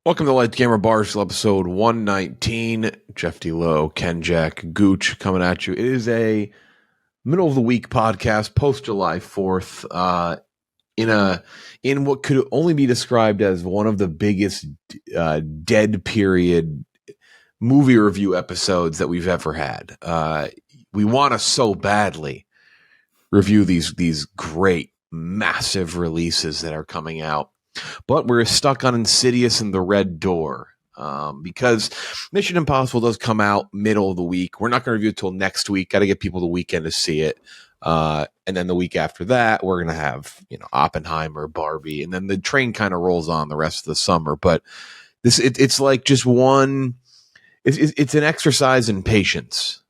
Welcome to Light Gamer Barstool episode 119. Jeff D. Lowe, Ken Jack, Gooch coming at you. It is a middle of the week podcast, post July 4th, in what could only be described as one of the biggest dead period movie review episodes that we've ever had. We want to so badly review these great, massive releases that are coming out. But we're stuck on Insidious and the Red Door because Mission Impossible does come out middle of the week. We're not going to review it till next week. Got to get people the weekend to see it. And then the week after that, we're going to have, Oppenheimer, Barbie, and then the train kind of rolls on the rest of the summer. But it's like just one. It's an exercise in patience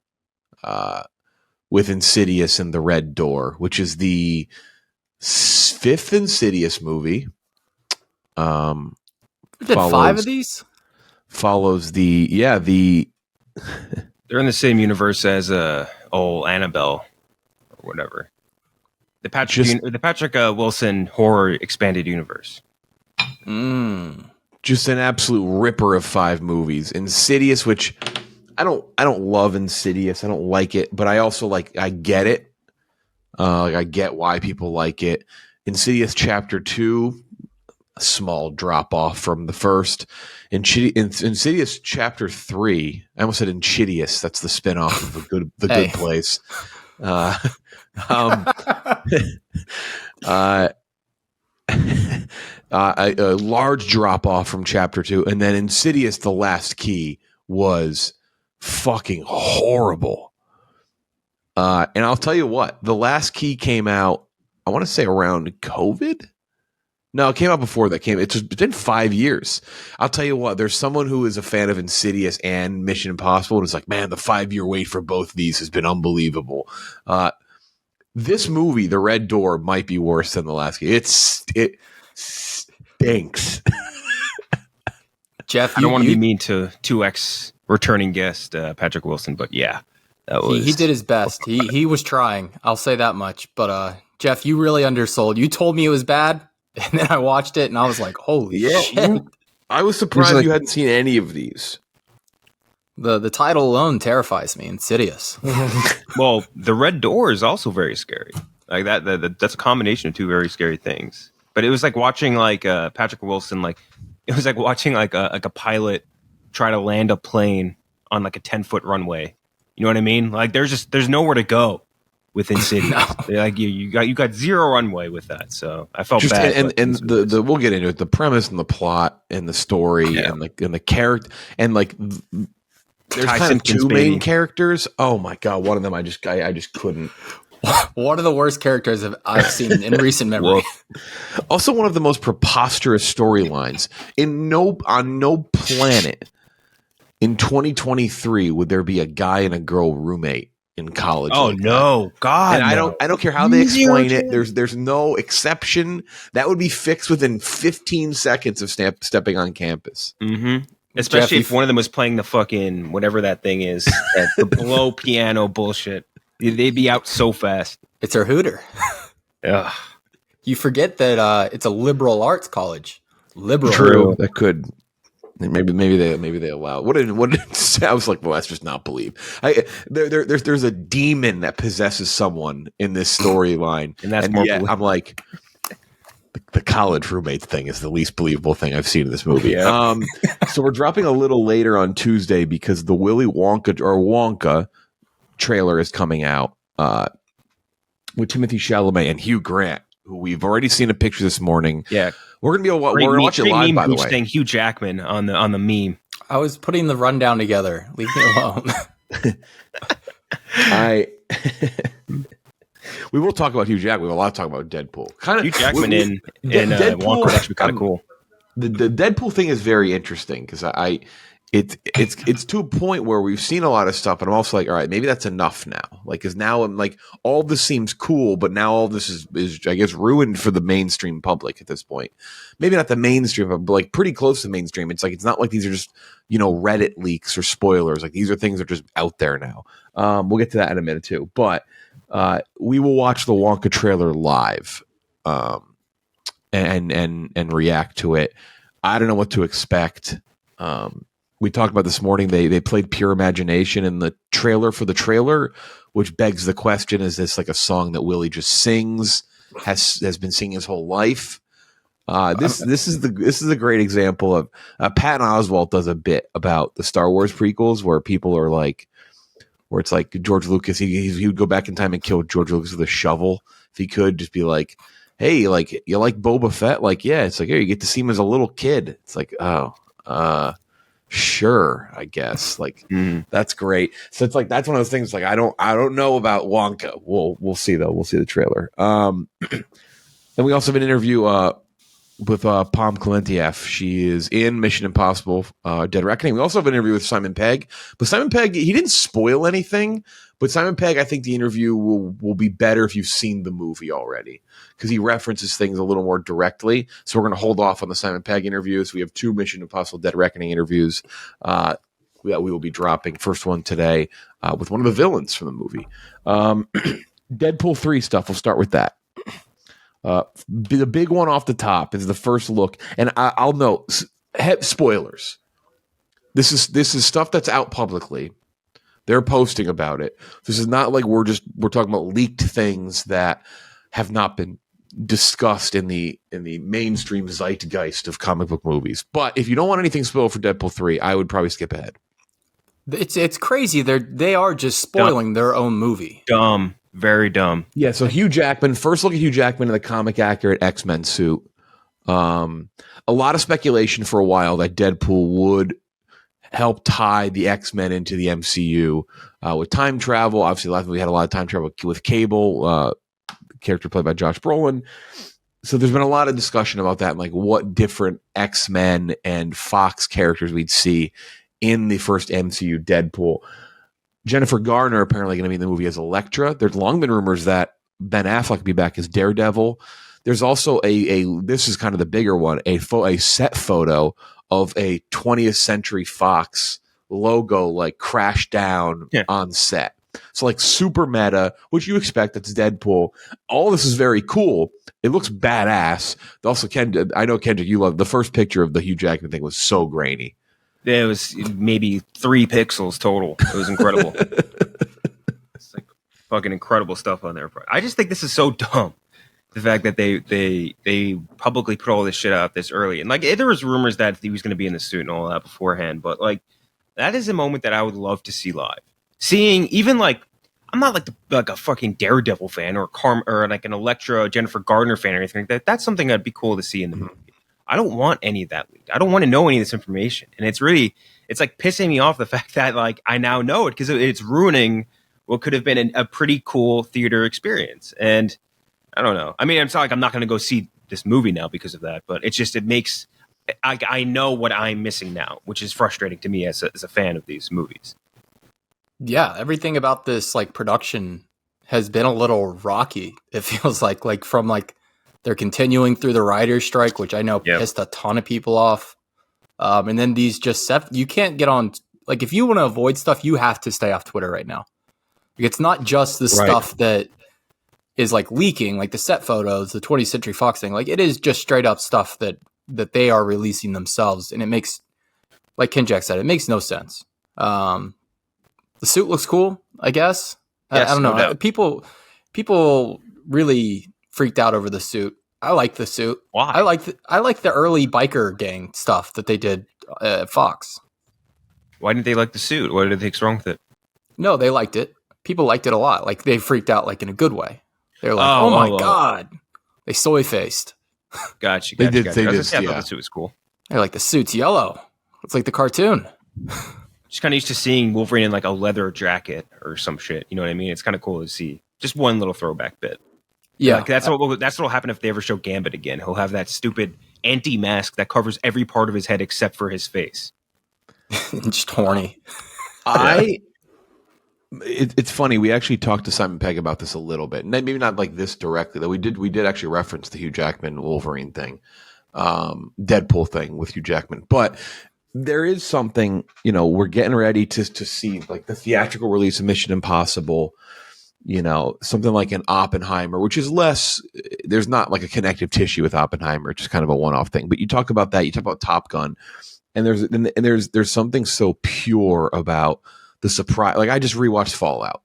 with Insidious and the Red Door, which is the fifth Insidious movie. We did 5 of these? Follows the they're in the same universe as old Annabelle or whatever. The Patrick Wilson horror expanded universe. Just an absolute ripper of 5 movies. Insidious, which I don't love Insidious. I don't like it, but I also I get it. I get why people like it. Insidious Chapter 2, a small drop off from the first. Insidious Chapter 3, I almost said Insidious. That's the spinoff of the Good Place. A large drop off from Chapter 2, and then Insidious: The Last Key was fucking horrible. And I'll tell you what, The Last Key came out, I want to say around COVID. No, it came out before that. It's been 5 years. I'll tell you what, there's someone who is a fan of Insidious and Mission Impossible, and it's like, man, the 5-year wait for both of these has been unbelievable. This movie, The Red Door, might be worse than The Last Key. It stinks. Jeff, I don't want to be mean to 2X returning guest Patrick Wilson, but yeah, he did his best. He was trying. I'll say that much. But Jeff, you really undersold. You told me it was bad, and then I watched it, and I was like, "Holy shit!" I was surprised you hadn't seen any of these. The title alone terrifies me. Insidious. Well, The Red Door is also very scary. Like that's a combination of two very scary things. But it was like watching Patrick Wilson. It was like watching a pilot try to land a plane on a 10-foot runway. You know what I mean? There's nowhere to go with Insidious. No. You got zero runway with that. So I felt bad. And the we'll get into it. The premise and the plot and the story and the character and there's kind of two main characters. Oh my god, one of them I just couldn't. One of the worst characters I've seen in recent memory. Also, one of the most preposterous storylines. On no planet in 2023 would there be a guy and a girl roommate in college. Oh no, God! And no. I don't care how they explain it. There's no exception. That would be fixed within 15 seconds of stepping on campus. Mm-hmm. Especially if one of them was playing the fucking whatever that thing is, the blow piano bullshit. They'd be out so fast. It's our Hooter. Yeah. You forget that it's a liberal arts college. Liberal. True. That could maybe they allow. What did I was like, well, that's just not believe. There's a demon that possesses someone in this storyline, and yet I'm like, the college roommate thing is the least believable thing I've seen in this movie. Yeah. So we're dropping a little later on Tuesday because the Willy Wonka trailer is coming out with Timothée Chalamet and Hugh Grant, who we've already seen a picture this morning. Yeah, we're gonna watch it live. By the way, saying Hugh Jackman on the meme. I was putting the rundown together. Leave me alone. We will talk about Hugh Jackman. We have a lot to talk about Deadpool. Hugh Jackman in Wonka is actually kind of cool. The Deadpool thing is very interesting because it's to a point where we've seen a lot of stuff, and I'm also like, all right, maybe that's enough now. Because now I'm like, all this seems cool, but now all this is I guess ruined for the mainstream public at this point. Maybe not the mainstream, but pretty close to mainstream. It's not like these are just Reddit leaks or spoilers. These are things that are just out there now. We'll get to that in a minute too, but we will watch the Wonka trailer live and react to it. I don't know what to expect. We talked about this morning. They played Pure Imagination in the trailer for the trailer, which begs the question: is this like a song that Willie just sings? Has been singing his whole life? This is a great example of Patton Oswalt does a bit about the Star Wars prequels where people are like, where it's like George Lucas, he would go back in time and kill George Lucas with a shovel if he could, just be like, hey, like, you like Boba Fett? Like, yeah. It's like, hey, you get to see him as a little kid. It's like, oh, sure, I guess. Like, that's great. So it's like, that's one of those things. Like, I don't know about Wonka. We'll see though. We'll see the trailer. And we also have an interview with Pom Klementieff. She is in Mission Impossible Dead Reckoning. We also have an interview with Simon Pegg. But Simon Pegg, he didn't spoil anything. But Simon Pegg, I think the interview will be better if you've seen the movie already, because he references things a little more directly. So we're going to hold off on the Simon Pegg interviews. We have 2 Mission Impossible Dead Reckoning interviews that we will be dropping. First one today with one of the villains from the movie. Deadpool 3 stuff. We'll start with that. The big one off the top is the first look, and I'll note spoilers. This is stuff that's out publicly. They're posting about it. This is not like we're talking about leaked things that have not been discussed in the mainstream zeitgeist of comic book movies. But if you don't want anything spoiled for Deadpool 3, I would probably skip ahead. It's crazy. They are just spoiling their own movie. Dumb. Very dumb. Yeah, so Hugh Jackman, first look at Hugh Jackman in the comic accurate X-Men suit. A lot of speculation for a while that Deadpool would help tie the X-Men into the MCU with time travel. Obviously, last we had a lot of time travel with Cable, character played by Josh Brolin. So there's been a lot of discussion about that and like what different X-Men and Fox characters we'd see in the first MCU Deadpool. Jennifer Garner apparently going to be in the movie as Elektra. There's long been rumors that Ben Affleck will be back as Daredevil. There's also this is kind of the bigger one, a set photo of a 20th Century Fox logo like crashed down on set. So like super meta, which you expect. That's Deadpool. All this is very cool. It looks badass. Also, I know Kendrick, you love the first picture of the Hugh Jackman thing was so grainy. It was maybe 3 pixels total. It was incredible. It's like fucking incredible stuff on there. I just think this is so dumb. The fact that they publicly put all this shit out this early. And like there was rumors that he was going to be in the suit and all that beforehand. But like that is a moment that I would love to see live. Seeing even like, I'm not like a fucking Daredevil fan or like an Elektra Jennifer Gardner fan or anything like that. That's something that'd be cool to see in the movie. I don't want any of that leaked. I don't want to know any of this information. And it's like pissing me off the fact that like I now know it because it's ruining what could have been a pretty cool theater experience. And I don't know. I mean, it's not like I'm not going to go see this movie now because of that, but it makes, I know what I'm missing now, which is frustrating to me as a fan of these movies. Yeah. Everything about this like production has been a little rocky. It feels like from like, they're continuing through the writer's strike, which I know pissed a ton of people off. And then these you can't get on, like if you want to avoid stuff, you have to stay off Twitter right now. Like, it's not just the stuff that is like leaking, like the set photos, the 20th Century Fox thing. Like it is just straight up stuff that they are releasing themselves. And it makes, like Ken Jack said, it makes no sense. The suit looks cool, I guess. Yes, I don't know. No People really freaked out over the suit. I like the suit. Why? I like the early biker gang stuff that they did at Fox. Why didn't they like the suit? What did they think wrong with it? No, they liked it. People liked it a lot. Like they freaked out like in a good way. They were like, "Oh my god!" They soy faced. Gotcha. They I did. thought the suit was cool. They're like, the suit's yellow. It's like the cartoon. Just kind of used to seeing Wolverine in like a leather jacket or some shit. You know what I mean? It's kind of cool to see. Just one little throwback bit. Yeah, like that's what'll happen if they ever show Gambit again. He'll have that stupid anti-mask that covers every part of his head except for his face. Just horny. It's funny. We actually talked to Simon Pegg about this a little bit, and maybe not like this directly. Though we did actually reference the Hugh Jackman Wolverine thing, Deadpool thing with Hugh Jackman. But there is something, we're getting ready to see like the theatrical release of Mission Impossible. something like an Oppenheimer, which is less, there's not like a connective tissue with Oppenheimer, it's just kind of a one-off thing. But you talk about that, you talk about Top Gun, and there's something so pure about the surprise. Like I just rewatched Fallout.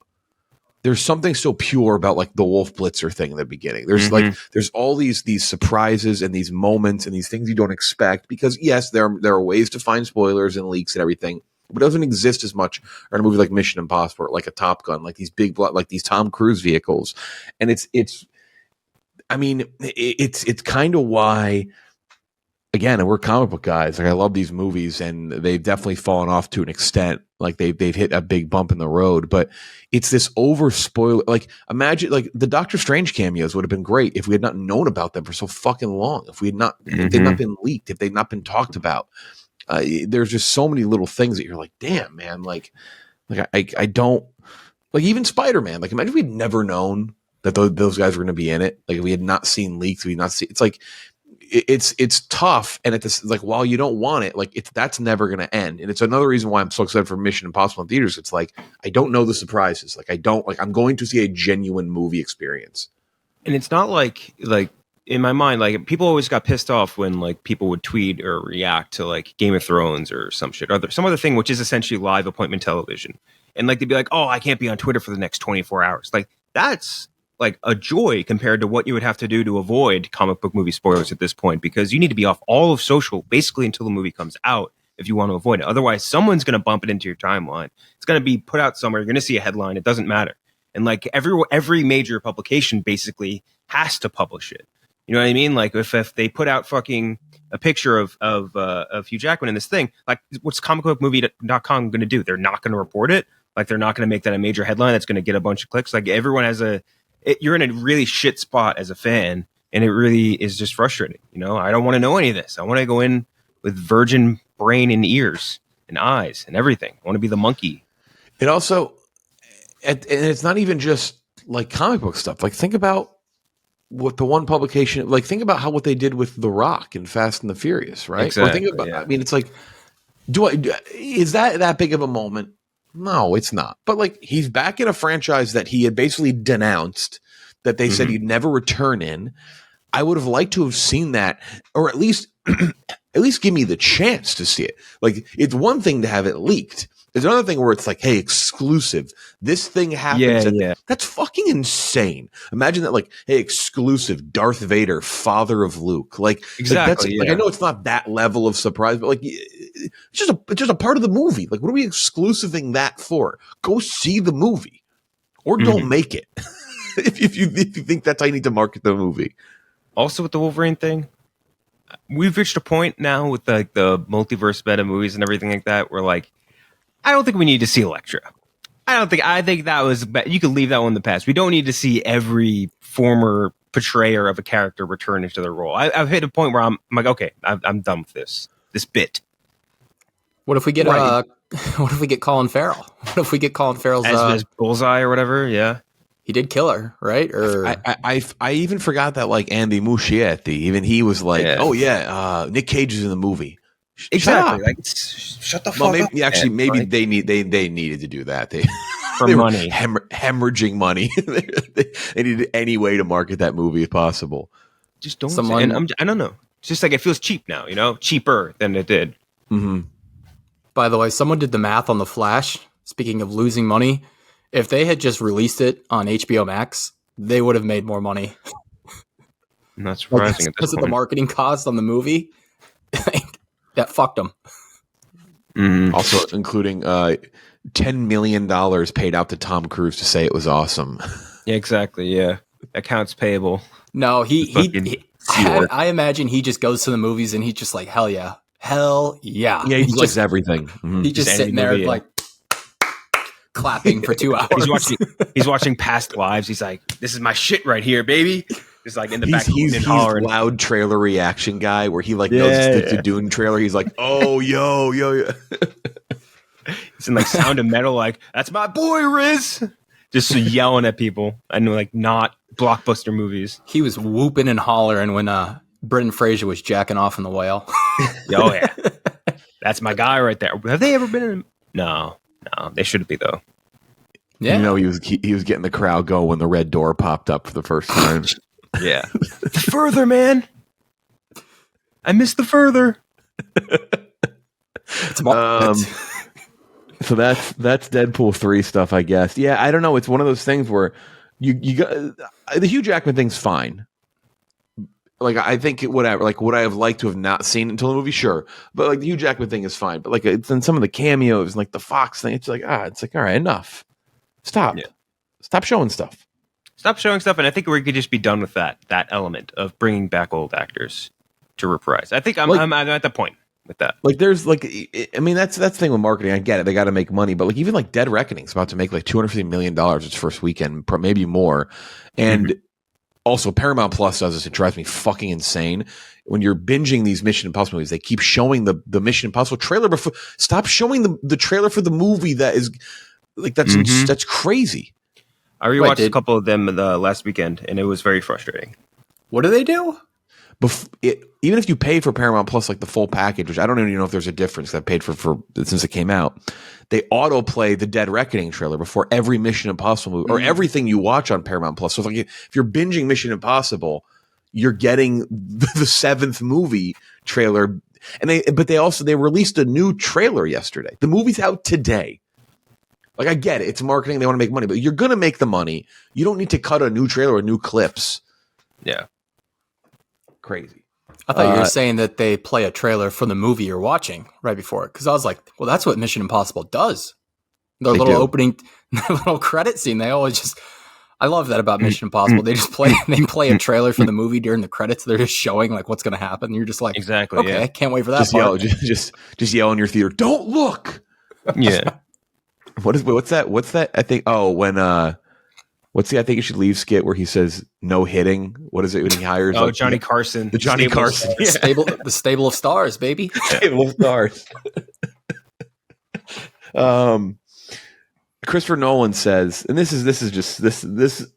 There's something so pure about like the Wolf Blitzer thing in the beginning. There's there's all these surprises and these moments and these things you don't expect, because yes, there are ways to find spoilers and leaks and everything, but it doesn't exist as much in a movie like Mission Impossible, or like a Top Gun, like these like these Tom Cruise vehicles. And it's kind of why, again, we're comic book guys. Like I love these movies, and they've definitely fallen off to an extent. Like they've hit a big bump in the road, but it's this over spoiler. Like imagine like the Doctor Strange cameos would have been great if we had not known about them for so fucking long. If they'd not been leaked, if they'd not been talked about. There's just so many little things that you're like, damn, man. Like I don't like even Spider-Man. Like imagine if we'd never known that those guys were going to be in it. Like if we had not seen leaks, we'd not see. It's like it's tough, and it's like while you don't want it, like that's never going to end. And it's another reason why I'm so excited for Mission Impossible in theaters. It's like I don't know the surprises. Like I'm going to see a genuine movie experience. And it's not like in my mind, like people always got pissed off when like people would tweet or react to like Game of Thrones or some other thing, which is essentially live appointment television. And like they'd be like, oh, I can't be on Twitter for the next 24 hours. Like that's like a joy compared to what you would have to do to avoid comic book movie spoilers at this point, because you need to be off all of social basically until the movie comes out if you want to avoid it. Otherwise, someone's going to bump it into your timeline. It's going to be put out somewhere. You're going to see a headline. It doesn't matter. And like every major publication basically has to publish it. You know what I mean? Like if they put out fucking a picture of Hugh Jackman in this thing, like what's comicbookmovie.com going to do? They're not going to report it. Like they're not going to make that a major headline that's going to get a bunch of clicks. Like everyone has you're in a really shit spot as a fan, and it really is just frustrating. I don't want to know any of this. I want to go in with virgin brain and ears and eyes and everything. I want to be the monkey. It also, and it's not even just like comic book stuff. Like think about what the one publication, like think about what they did with The Rock in Fast and the Furious, right? Exactly, or think about, yeah. I mean, it's like, is that big of a moment? No, it's not. But like he's back in a franchise that he had basically denounced, that they said he'd never return in. I would have liked to have seen that, or at least give me the chance to see it. Like it's one thing to have it leaked. There's another thing where it's like, hey, exclusive. This thing happens. Yeah. That's fucking insane. Imagine that, like, hey, exclusive. Darth Vader, father of Luke. Like, exactly. Like I know it's not that level of surprise, but like, it's just a part of the movie. Like, what are we exclusiving that for? Go see the movie, or don't make it. if you think that's how you need to market the movie. Also, with the Wolverine thing, we've reached a point now with like the multiverse meta movies and everything like that, where like, I don't think we need to see Elektra. I think that was, you could leave that one in the past. We don't need to see every former portrayer of a character return into their role. I've hit a point where I'm like, okay, I'm done with this bit. What if we get what if we get Colin Farrell? What if we get Colin Farrell's as Bullseye or whatever? Yeah, he did kill her, right? Or I even forgot that like Andy Muschietti, even he was like, oh yeah, Nick Cage is in the movie. Exactly. Like, shut the fuck up. Maybe they needed to do that. They were money, hemorrhaging money. they needed any way to market that movie if possible. Just don't. I don't know. It's just like it feels cheap now. Cheaper than it did. Mm-hmm. By the way, someone did the math on The Flash. Speaking of losing money, if they had just released it on HBO Max, they would have made more money. Not surprising because of the marketing cost on the movie. That fucked them. Also, including $10 million paid out to Tom Cruise to say it was awesome. Yeah, exactly. Yeah, accounts payable. No, I imagine he just goes to the movies and he's just like, hell yeah. Yeah, he just everything. Mm-hmm. He's just sitting there like clapping for 2 hours. He's watching Past Lives. He's like, this is my shit right here, baby. He's like in the back. He's loud trailer reaction guy where he like knows the Dune trailer. He's like, oh, yo. It's in like Sound of Metal. Like, that's my boy, Riz. Just yelling at people. I know, like not blockbuster movies. He was whooping and hollering when Brendan Fraser was jacking off in The Whale. Oh yeah, that's my guy right there. Have they ever been in? No, they shouldn't be though. Yeah. You know, he was getting the crowd going when the red door popped up for the first time. Yeah. Further, man. I missed the further. It's So that's Deadpool 3 stuff, I guess. Yeah, I don't know. It's one of those things where you got the Hugh Jackman thing's fine. Like, I think whatever. Like, would I have liked to have not seen it until the movie? Sure, but like the Hugh Jackman thing is fine. But like, it's in some of the cameos and like the Fox thing. It's like it's like all right, enough. Stop. Yeah. Stop showing stuff. Stop showing stuff, and I think we could just be done with that element of bringing back old actors to reprise. I think I'm at the point with that. Like, there's like, I mean, that's the thing with marketing. I get it; they got to make money, but like even like Dead Reckoning's about to make like $250 million its first weekend, maybe more, and also Paramount Plus does this. It drives me fucking insane. When you're binging these Mission Impossible movies, they keep showing the Mission Impossible trailer before. Stop showing the trailer for the movie that is like that's crazy. I rewatched a couple of them the last weekend, and it was very frustrating. What do they do? Even if you pay for Paramount Plus, like the full package, which I don't even know if there's a difference. I paid for since it came out. They autoplay the Dead Reckoning trailer before every Mission Impossible movie or everything you watch on Paramount Plus. So like if you're binging Mission Impossible, you're getting the seventh movie trailer. And they released a new trailer yesterday. The movie's out today. Like, I get it. It's marketing. They want to make money, but you're going to make the money. You don't need to cut a new trailer or new clips. Yeah. Crazy. I thought you were saying that they play a trailer for the movie you're watching right before it. Because I was like, well, that's what Mission Impossible does. Their little opening, their little credit scene. They always just, I love that about Mission Impossible. They just play a trailer for the movie during the credits. They're just showing like what's going to happen. You're just like, exactly. Okay, yeah. I can't wait for that part. Just yell in your theater. Don't look. Yeah. What's that? I think. Oh, when what's the I think you should leave skit where he says no hitting? What is it when he hires? Oh, like, Johnny Carson. The Johnny Carson. The stable of stars, baby. Stable of stars. Christopher Nolan says, and this is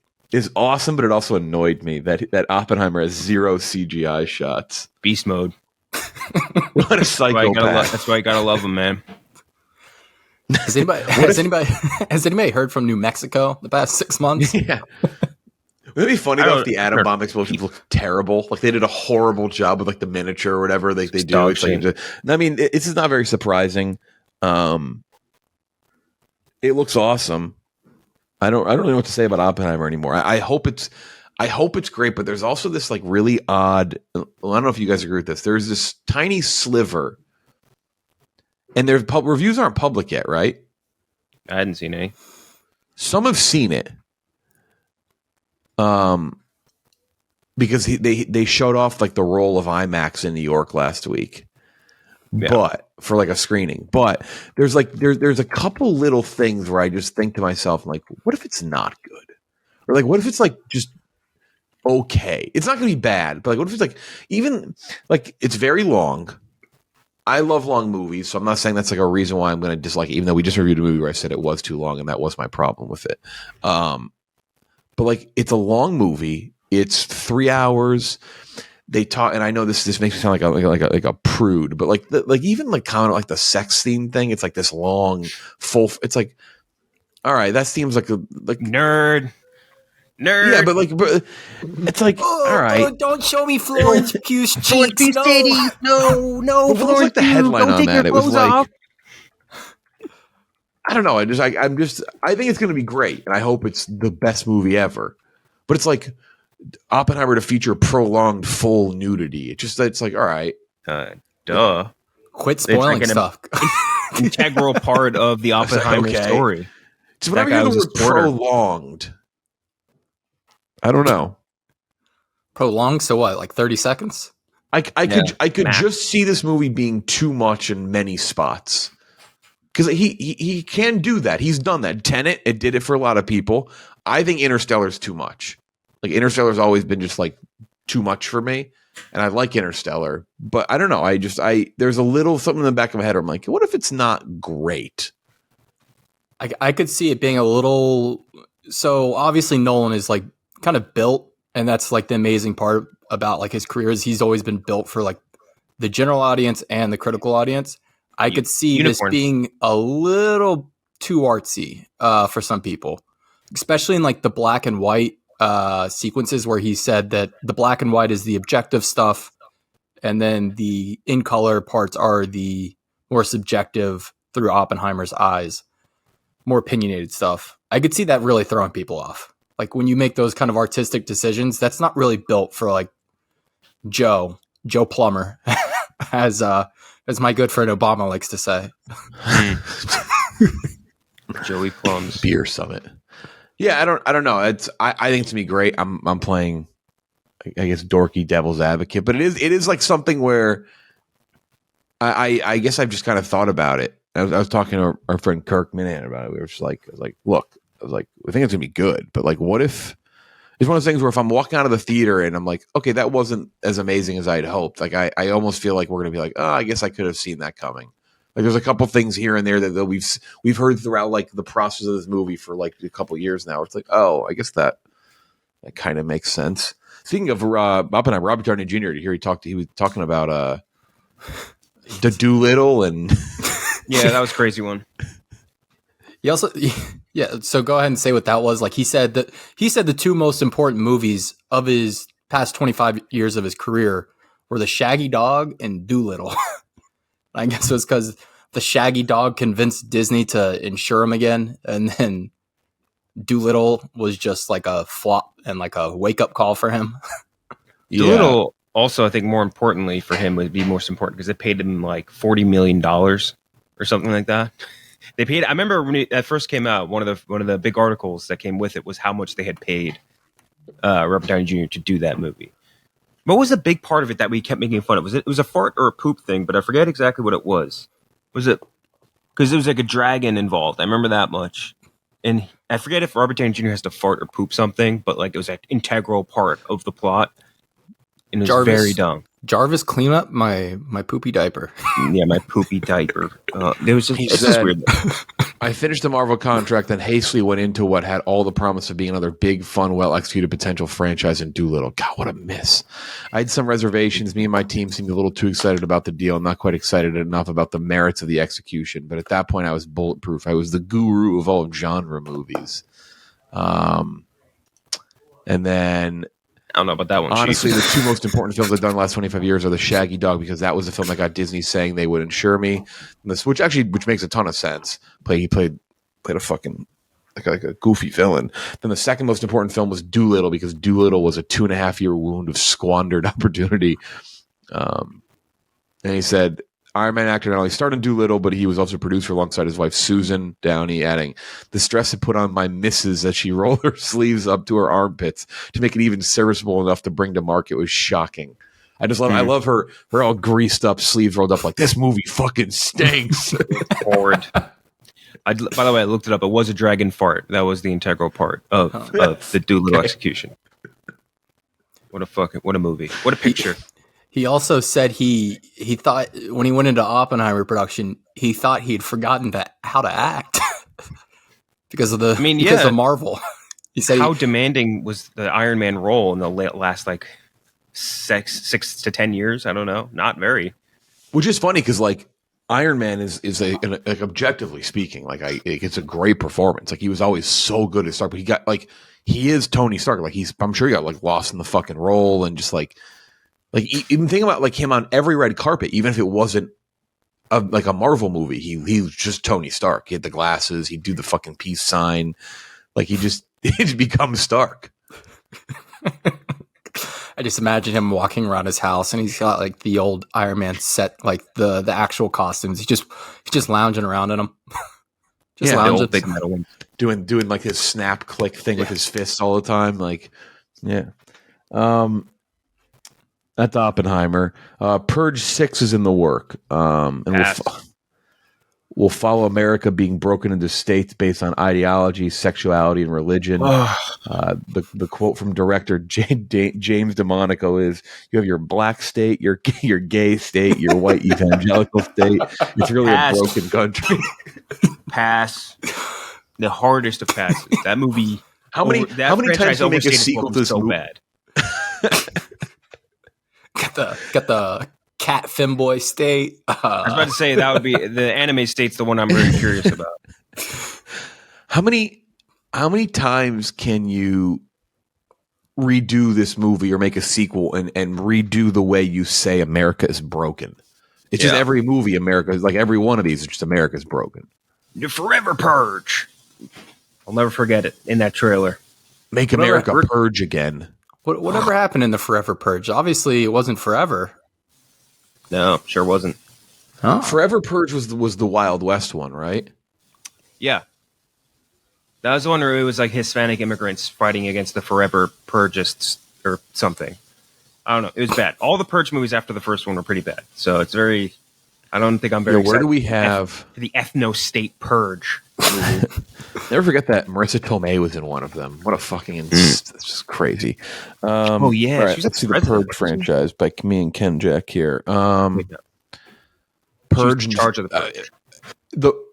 awesome, but it also annoyed me that Oppenheimer has 0 CGI shots. Beast mode. What a psychopath! That's why you gotta love him, man. Has anybody heard from New Mexico the past 6 months? Yeah. Would it be funny though if the atom bomb explosions looked terrible? Like they did a horrible job with like the miniature or whatever they do. It's like, I mean, it's just not very surprising. It looks awesome. I don't really know what to say about Oppenheimer anymore. I hope it's great, but there's also this like really odd. I don't know if you guys agree with this. There's this tiny sliver. And their reviews aren't public yet, right? I hadn't seen any. Some have seen it, because they showed off like the roll of IMAX in New York last week, but for like a screening. But there's a couple little things where I just think to myself, like, what if it's not good, or like, what if it's like just okay? It's not going to be bad, but like, what if it's like even like it's very long. I love long movies, so I'm not saying that's like a reason why I'm going to dislike it, even though we just reviewed a movie where I said it was too long, and that was my problem with it. But like, it's a long movie. It's 3 hours. They talk, and I know this makes me sound like a prude, but like even like kind of like the sex theme thing. It's like this long, full. It's like, all right, that seems like nerd. Yeah, but it's like, all right. Don't show me Florence Pugh's cheeks. No. Well, it was like the headline on that. It was like, I don't know. I think it's going to be great, and I hope it's the best movie ever. But it's like Oppenheimer to feature prolonged full nudity. It's like, all right, duh. Quit spoiling stuff. Integral part of the Oppenheimer story. So whenever you hear the word prolonged. I don't know. Prolonged, so what? Like 30 seconds? I could just see this movie being too much in many spots, because he can do that. He's done that. Tenet, it did it for a lot of people. I think Interstellar's too much. Like Interstellar's always been just like too much for me, and I like Interstellar, but I don't know. There's a little something in the back of my head where I'm like, what if it's not great? I could see it being a little. So obviously Nolan is like kind of built, and that's like the amazing part about like his career is he's always been built for like the general audience and the critical audience. I could see this being a little too artsy for some people, especially in like the black and white sequences where he said that the black and white is the objective stuff, and then the in color parts are the more subjective through Oppenheimer's eyes, more opinionated stuff. I could see that really throwing people off. Like when you make those kind of artistic decisions, that's not really built for like Joe Plumber, as my good friend Obama likes to say. Joey Plums Beer Summit. Yeah, I don't know. I think it's gonna be great. I'm playing, I guess, dorky devil's advocate, but it is like something where I guess I've just kind of thought about it. I was talking to our friend Kirk Minahan about it. We were just like, look, I think it's gonna be good, but like, what if it's one of those things where if I'm walking out of the theater and I'm like, okay, that wasn't as amazing as I'd hoped. Like I almost feel like we're gonna be like, oh, I guess I could have seen that coming. Like there's a couple things here and there that we've heard throughout like the process of this movie for like a couple years now. It's like, oh, I guess that kind of makes sense. Speaking of Oppenheimer, Robert Downey Jr. He was talking about the Doolittle and yeah, that was a crazy one. He also so go ahead and say what that was. Like he said the two most important movies of his past 25 years of his career were The Shaggy Dog and Doolittle. I guess it was because the Shaggy Dog convinced Disney to insure him again, and then Doolittle was just like a flop and like a wake-up call for him. Doolittle also, I think more importantly for him, would be most important because it paid him like $40 million or something like that. They paid. I remember when it first came out, one of the big articles that came with it was how much they had paid Robert Downey Jr. to do that movie. What was the big part of it that we kept making fun of? It was a fart or a poop thing, but I forget exactly what it was. Was it because there was like a dragon involved? I remember that much, and I forget if Robert Downey Jr. has to fart or poop something, but like it was an integral part of the plot, and it was very dumb. Jarvis, clean up my poopy diaper. Yeah, my poopy diaper. It's just weird. I finished the Marvel contract, then hastily went into what had all the promise of being another big, fun, well-executed potential franchise in Doolittle. God, what a miss. I had some reservations. Me and my team seemed a little too excited about the deal, not quite excited enough about the merits of the execution. But at that point, I was bulletproof. I was the guru of all genre movies. And then... I don't know about that one. Honestly, the two most important films I've done in the last 25 years are The Shaggy Dog, because that was the film that got Disney saying they would insure me, which makes a ton of sense. He played a fucking like a goofy villain. Then the second most important film was Doolittle, because Doolittle was a 2.5-year wound of squandered opportunity. And he said, Iron Man actor not only starred in Doolittle, but he was also producer alongside his wife Susan Downey, adding, the stress it put on my missus as she rolled her sleeves up to her armpits to make it even serviceable enough to bring to market was shocking. I love her all greased up, sleeves rolled up like, this movie fucking stinks. Forward. By the way, I looked it up. It was a dragon fart. That was the integral part of the Doolittle execution. What a movie. What a picture. He also said he thought when he went into Oppenheimer production, he thought he'd forgotten how to act because of Marvel. He said how demanding was the Iron Man role in the last like 6 to 10 years? I don't know. Not very. Which is funny because like Iron Man is like objectively speaking, like it's a great performance. Like he was always so good at Stark, but he is Tony Stark. Like I'm sure he got like lost in the fucking role and just like even think about like him on every red carpet, even if it wasn't like a Marvel movie, he was just Tony Stark. He had the glasses, he'd do the fucking peace sign, like he just becomes Stark. I just imagine him walking around his house and he's got like the old Iron Man set, like the actual costumes. He's just lounging around in them. Lounging. The old big metal one. Doing like his snap click thing with his fists all the time. Like, yeah. That's Oppenheimer. Purge 6 is in the work. And we'll follow America being broken into states based on ideology, sexuality, and religion. The quote from director James DeMonico is, you have your black state, your gay state, your white evangelical state. It's really a broken country. Pass. The hardest of passes. That movie. How many times do you make a sequel to this movie? Bad. Got the cat femboy state. I was about to say that would be the anime state's the one I'm really curious about. How many times can you redo this movie or make a sequel and redo the way you say America is broken? It's just every movie America is like, every one of these is just America's broken. The forever purge. I'll never forget it in that trailer. Make America purge again. Whatever happened in the forever purge? Obviously, it wasn't forever. No, sure wasn't. Huh? Forever purge was the Wild West one, right? Yeah. That was the one where it was like Hispanic immigrants fighting against the forever purgists or something. I don't know. It was bad. All the Purge movies after the first one were pretty bad. So it's very... I don't think I'm very excited. Where do we have... the ethno-state purge. Never forget that Marissa Tomei was in one of them. What a fucking... It's just crazy. Oh, yeah. Right, let's see the Purge franchise by me and Ken Jack here. Purge... in charge of the Purge.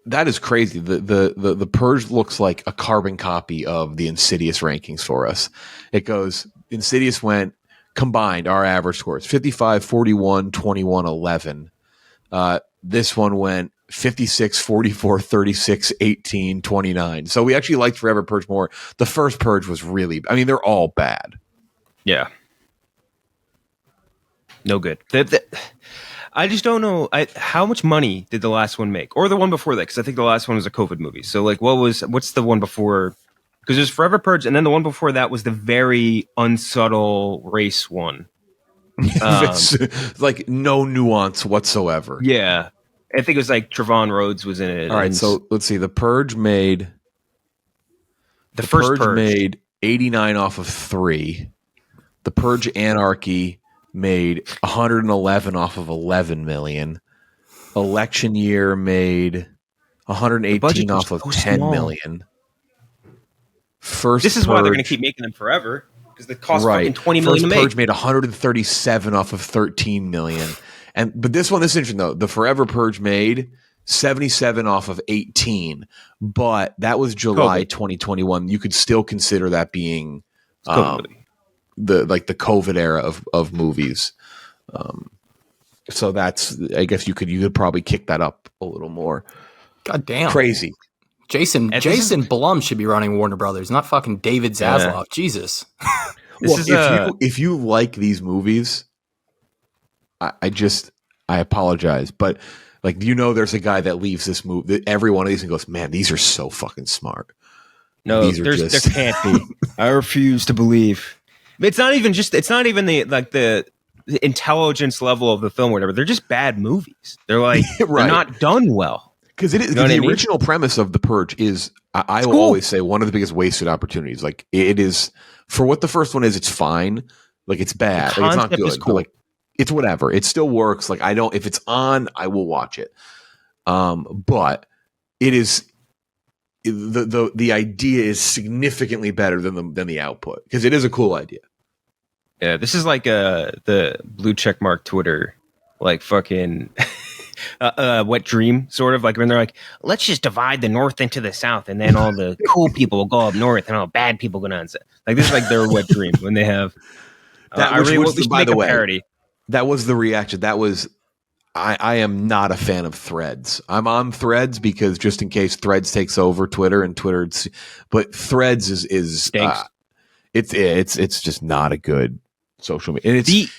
That is crazy. The Purge looks like a carbon copy of the Insidious rankings for us. It goes... Insidious went... Combined, our average scores 55, 41, 21, 11. This one went 56, 44, 36, 18, 29. So we actually liked Forever Purge more. The first Purge was really, I mean, they're all bad. Yeah. No good. I just don't know how much money did the last one make, or the one before that, because I think the last one was a COVID movie. So like, what's the one before? Because there's Forever Purge, and then the one before that was the very unsubtle race one. It's like no nuance whatsoever. Yeah. I think it was like Trevon Rhodes was in it. All right, so let's see. The Purge made... The first Purge made 89 off of 3. The Purge Anarchy made 111 off of 11 million. Election Year made 118 off of 10 million. This is why they're going to keep making them forever, because they cost fucking 20 million to make. Purge made 137 off of 13 million. But this is interesting though. The Forever Purge made 77 off of 18, but that was July 2021. You could still consider that being the COVID era of movies. So that's, I guess you could probably kick that up a little more. God damn. Crazy. Jason Blum should be running Warner Brothers, not fucking David Zaslav. Yeah. Jesus. If you like these movies, I apologize, but like, there's a guy that leaves this movie, every one of these, and goes, man, these are so fucking smart. No, there can't be. I refuse to believe. It's not even the intelligence level of the film or whatever. They're just bad movies. They're like, they're not done well. Because it is the original premise of The Purge is, I will always say, one of the biggest wasted opportunities. Like, it is, for what the first one is, it's fine. Like, it's bad. Like, it's not good. Cool. But like, it's whatever. It still works. Like, if it's on, I will watch it. But it is, the idea is significantly better than the output, because it is a cool idea. Yeah, this is like the blue check mark Twitter, like fucking wet dream, sort of, like when they're like, let's just divide the North into the South, and then all the cool people will go up north and all the bad people go down south. Like, this is like their wet dream when they have by the way, parody. That was the reaction. That was, I am not a fan of Threads. I'm on Threads because just in case Threads takes over Twitter, and Twitter, but Threads is it's just not a good social media. And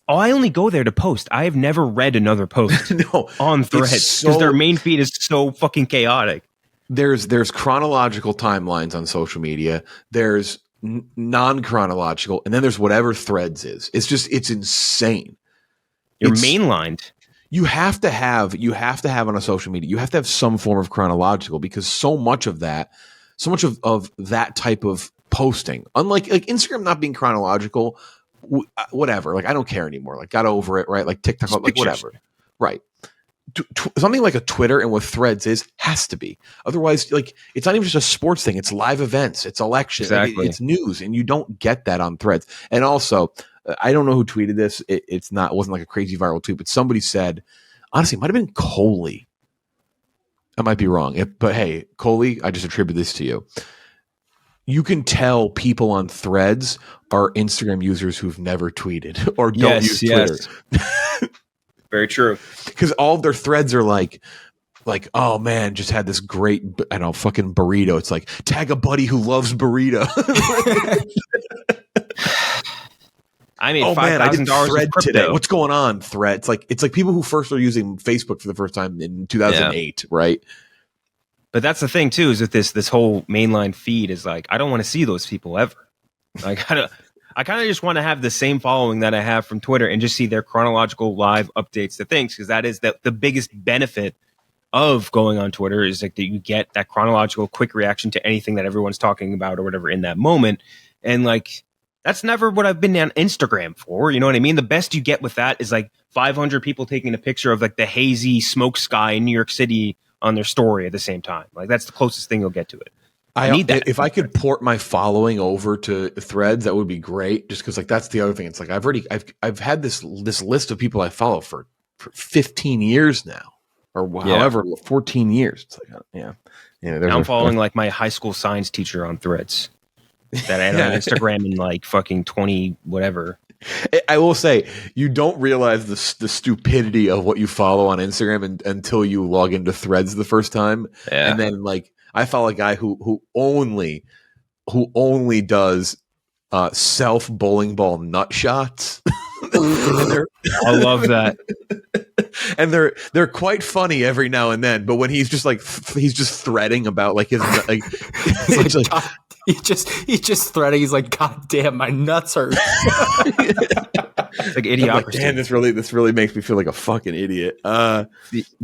I only go there to post. I have never read another post on Threads, because their main feed is so fucking chaotic. There's chronological timelines on social media. There's non-chronological, and then there's whatever Threads is. It's insane. You're mainlined. You have to have on a social media, you have to have some form of chronological, because so much of that type of posting, unlike Instagram not being chronological, whatever, like, I don't care anymore, like, got over it, right? Like TikTok, like, whatever, right? Something like a Twitter and what Threads has to be. Otherwise, like, it's not even just a sports thing, it's live events, it's elections, exactly. It's news, and you don't get that on Threads. And also, I don't know who tweeted this. It wasn't like a crazy viral tweet, but somebody said, honestly, it might have been Coley. I might be wrong, but hey, Coley, I just attribute this to you. You can tell people on Threads are Instagram users who've never tweeted or don't use Twitter. Very true. Because all of their threads are like like, oh man, just had this great, I don't know, fucking burrito. It's like, tag a buddy who loves burrito. I made $5,000 today. What's going on, Thread? It's like people who first are using Facebook for the first time in 2008, right? But that's the thing too, is that this whole mainline feed is like, I don't want to see those people ever. Like, I kind of just want to have the same following that I have from Twitter and just see their chronological live updates to things, because that is the biggest benefit of going on Twitter, is like that you get that chronological quick reaction to anything that everyone's talking about or whatever in that moment. And like, that's never what I've been on Instagram for. You know what I mean? The best you get with that is like 500 people taking a picture of like the hazy smoke sky in New York City on their story at the same time. Like, that's the closest thing you'll get to it. I need that. If I could port my following over to Threads, that would be great. Just because like that's the other thing. It's like I've had this list of people I follow for 15 years now, or however 14 years. It's like I'm following like my high school science teacher on Threads that I had on Instagram in like fucking 20 whatever. I will say, you don't realize the stupidity of what you follow on Instagram until you log into Threads the first time, and then like. I follow a guy who only does self bowling ball nut shots. I love that, and they're quite funny every now and then. But when he's just like he's just threading about like his like, it's like God, he's just threading. He's like, God damn, my nuts hurt. It's like idiocracy. Like, damn, this really makes me feel like a fucking idiot. The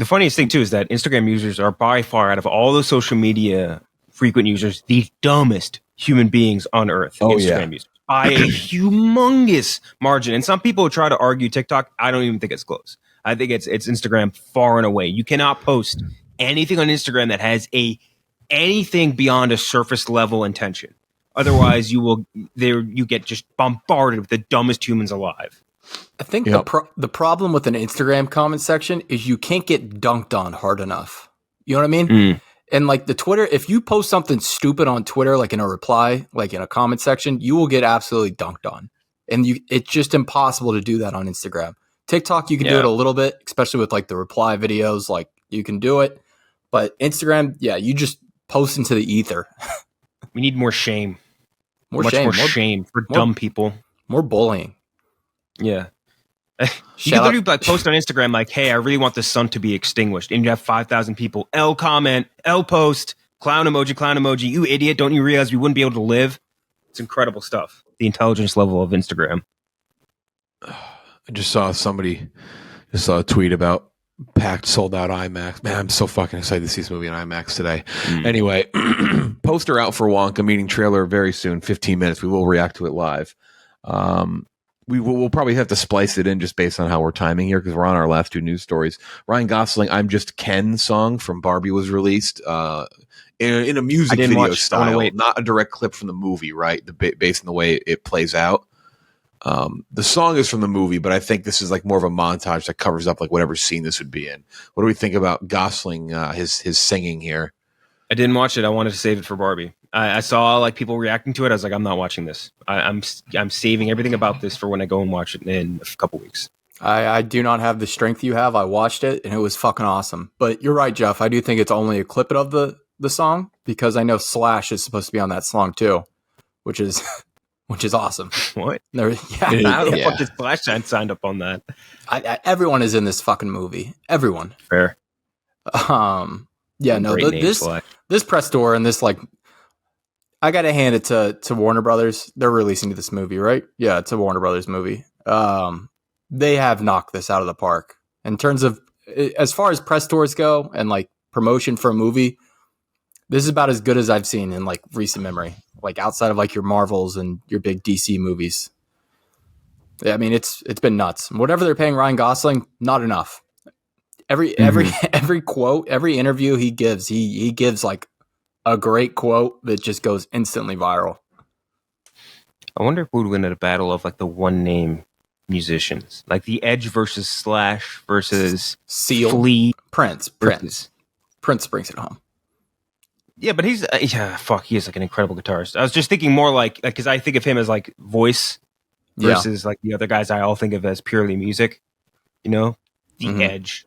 funniest thing too is that Instagram users are by far, out of all the social media frequent users, the dumbest human beings on earth. Instagram users by a humongous margin. And some people try to argue TikTok. I don't even think it's close. I think it's Instagram far and away. You cannot post anything on Instagram that has anything beyond a surface level intention. Otherwise, you get just bombarded with the dumbest humans alive. I think the problem with an Instagram comment section is you can't get dunked on hard enough. You know what I mean? And like the Twitter, if you post something stupid on Twitter, like in a reply, like in a comment section, you will get absolutely dunked on. And it's just impossible to do that on Instagram. TikTok, you can do it a little bit, especially with like the reply videos, like you can do it. But Instagram, you just post into the ether. We need more shame. More shame for dumb people. More bullying. Yeah. You can literally like post on Instagram like, hey, I really want the sun to be extinguished. And you have 5,000 people. L comment, L post, clown emoji. You idiot. Don't you realize we wouldn't be able to live? It's incredible stuff. The intelligence level of Instagram. I just saw a tweet about packed, sold out IMAX. Man, I'm so fucking excited to see this movie in IMAX today. Anyway, poster out for Wonka, meeting trailer very soon, 15 minutes. We will react to it live. We'll probably have to splice it in just based on how we're timing here, because we're on our last two news stories. Ryan Gosling, "I'm Just Ken" song from Barbie was released in a music video style, not a direct clip from the movie, right? Based on the way it plays out. The song is from the movie, but I think this is like more of a montage that covers up like whatever scene this would be in. What do we think about Gosling, his singing here? I didn't watch it. I wanted to save it for Barbie. I saw like people reacting to it. I was like, I'm not watching this. I'm saving everything about this for when I go and watch it in a couple weeks. I do not have the strength you have. I watched it and it was fucking awesome. But you're right, Jeff. I do think it's only a clip of the song, because I know Slash is supposed to be on that song too, which is awesome. What? How the fuck did Slash signed up on that? Everyone is in this fucking movie. Everyone. Fair. This press tour and this, like, I gotta hand it to Warner Brothers. They're releasing this movie, right? Yeah, it's a Warner Brothers movie. They have knocked this out of the park in terms of, as far as press tours go and like promotion for a movie. This is about as good as I've seen in like recent memory, like outside of like your Marvels and your big DC movies. I mean, it's been nuts. Whatever they're paying Ryan Gosling, not enough. Every quote, every interview he gives, he gives like a great quote that just goes instantly viral. I wonder if we would win at a battle of like the one name musicians, like the Edge versus Slash versus Seal, Flea, Prince brings it home. Yeah, but he's he is like an incredible guitarist. I was just thinking more like because I think of him as like voice versus like the other guys I all think of as purely music. You know, the Edge.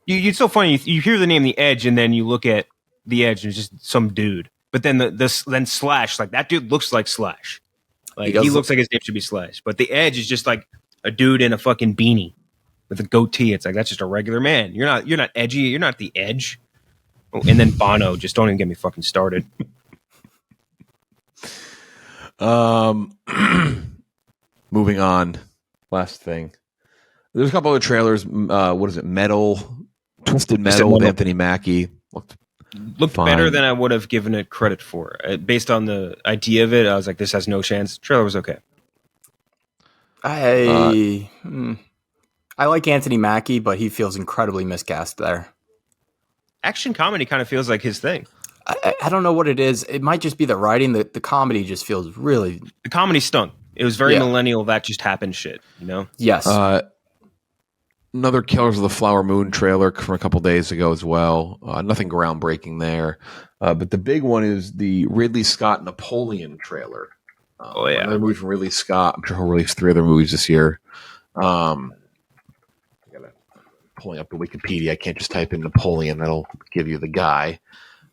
It's so funny. You hear the name The Edge, and then you look at The Edge, and it's just some dude. But then then Slash, like that dude looks like Slash. Like he looks like his name should be Slash. But The Edge is just like a dude in a fucking beanie with a goatee. It's like that's just a regular man. You're not edgy. You're not The Edge. Oh, and then Bono. Just don't even get me fucking started. Moving on. Last thing. There's a couple other trailers. What is it? Twisted Metal with Anthony Mackie. Looked fine. Better than I would have given it credit for. Based on the idea of it, I was like, this has no chance. The trailer was okay. I like Anthony Mackie, but he feels incredibly miscast there. Action comedy kind of feels like his thing. I don't know what it is. It might just be the writing. The comedy just feels really... The comedy stunk. It was very millennial, that just happened shit, you know? Yes. Another Killers of the Flower Moon trailer from a couple days ago as well. Nothing groundbreaking there. But the big one is the Ridley Scott Napoleon trailer. Another movie from Ridley Scott. I'm sure he'll release 3 other movies this year. Pulling up the Wikipedia. I can't just type in Napoleon. That'll give you the guy.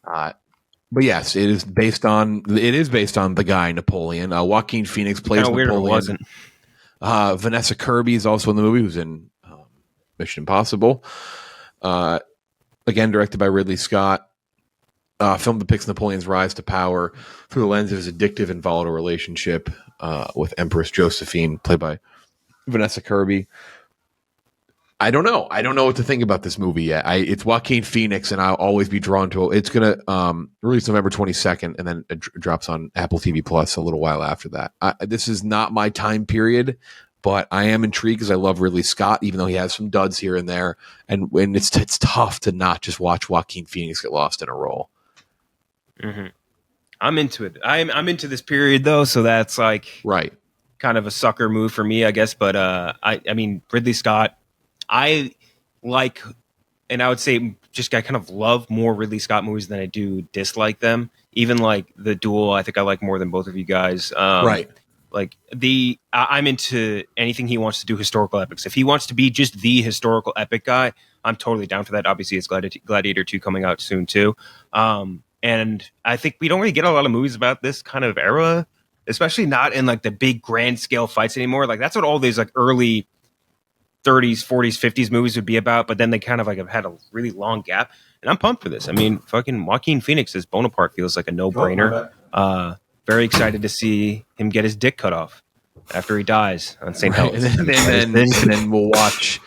But yes, it is based on the guy Napoleon. Joaquin Phoenix plays Napoleon. Weird it wasn't. Vanessa Kirby is also in the movie, who's in Mission Impossible. Again, directed by Ridley Scott. Film depicts Napoleon's rise to power through the lens of his addictive and volatile relationship with Empress Josephine, played by Vanessa Kirby. I don't know. I don't know what to think about this movie yet. It's Joaquin Phoenix, and I'll always be drawn to it. It's going to release November 22nd, and then it drops on Apple TV Plus a little while after that. This is not my time period, but I am intrigued because I love Ridley Scott, even though he has some duds here and there. And when it's tough to not just watch Joaquin Phoenix get lost in a role. Mm-hmm. I'm into it. I'm into this period, though, so that's like kind of a sucker move for me, I guess. But I mean, Ridley Scott, I like, and I would say just I kind of love more Ridley Scott movies than I do dislike them. Even like The Duel, I think I like more than both of you guys. Like I'm into anything he wants to do historical epics. If he wants to be just the historical epic guy, I'm totally down for that. Obviously, it's Gladiator 2 coming out soon too. And I think we don't really get a lot of movies about this kind of era, especially not in like the big grand scale fights anymore. Like that's what all these like early 30s, 40s, 50s movies would be about, but then they kind of like have had a really long gap. And I'm pumped for this. I mean, fucking Joaquin Phoenix as Bonaparte feels like a no-brainer. Very excited to see him get his dick cut off after he dies on St. Helens. And then we'll watch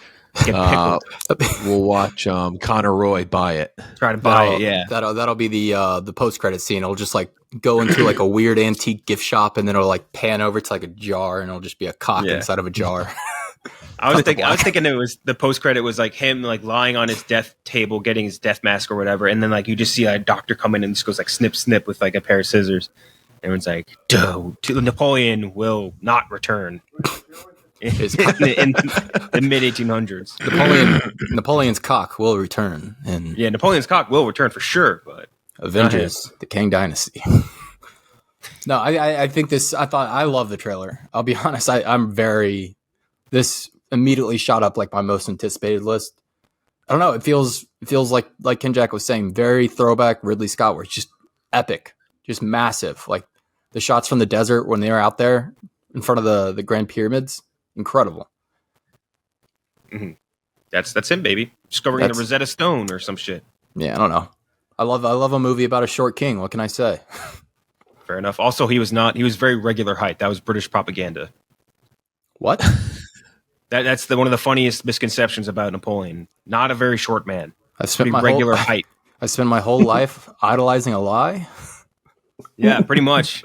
Connor Roy buy it. Try to buy it, yeah. That'll be the post-credit scene. It'll just like go into like a weird antique gift shop, and then it'll like pan over to like a jar, and it'll just be a cock inside of a jar. I was thinking it was the post credit was like him like lying on his death table getting his death mask or whatever, and then like you just see a doctor come in and just goes like snip snip with like a pair of scissors. Everyone's like, Napoleon will not return in the mid 1800s. Napoleon's cock will return, and Napoleon's cock will return for sure. But Avengers, the Kang Dynasty. No, I think this. I love the trailer. I'll be honest. This immediately shot up like my most anticipated list. I don't know. It feels like Ken Jack was saying, very throwback Ridley Scott, where it's just epic, just massive. Like the shots from the desert when they were out there in front of the Grand Pyramids, incredible. Mm-hmm. That's him, baby. Discovering the Rosetta Stone or some shit. Yeah, I don't know. I love a movie about a short king. What can I say? Fair enough. Also, he was very regular height. That was British propaganda. What? That's one of the funniest misconceptions about Napoleon. Not a very short man. I spent my regular height. I spent my whole life idolizing a lie. Yeah, pretty much.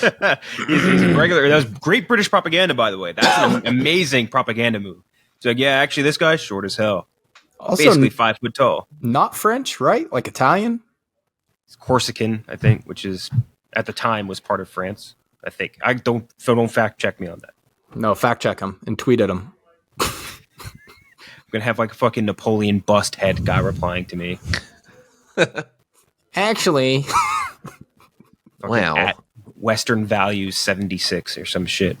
he's regular. That was great British propaganda, by the way. That's an amazing propaganda move. It's like, yeah, actually, this guy's short as hell. Also, basically 5 foot tall. Not French, right? Like Italian? It's Corsican, I think, which is at the time was part of France. I think. Don't fact check me on that. No, fact check him and tweet at him. I'm gonna have like a fucking Napoleon bust head guy replying to me. Actually, wow. At Western Values 76 or some shit.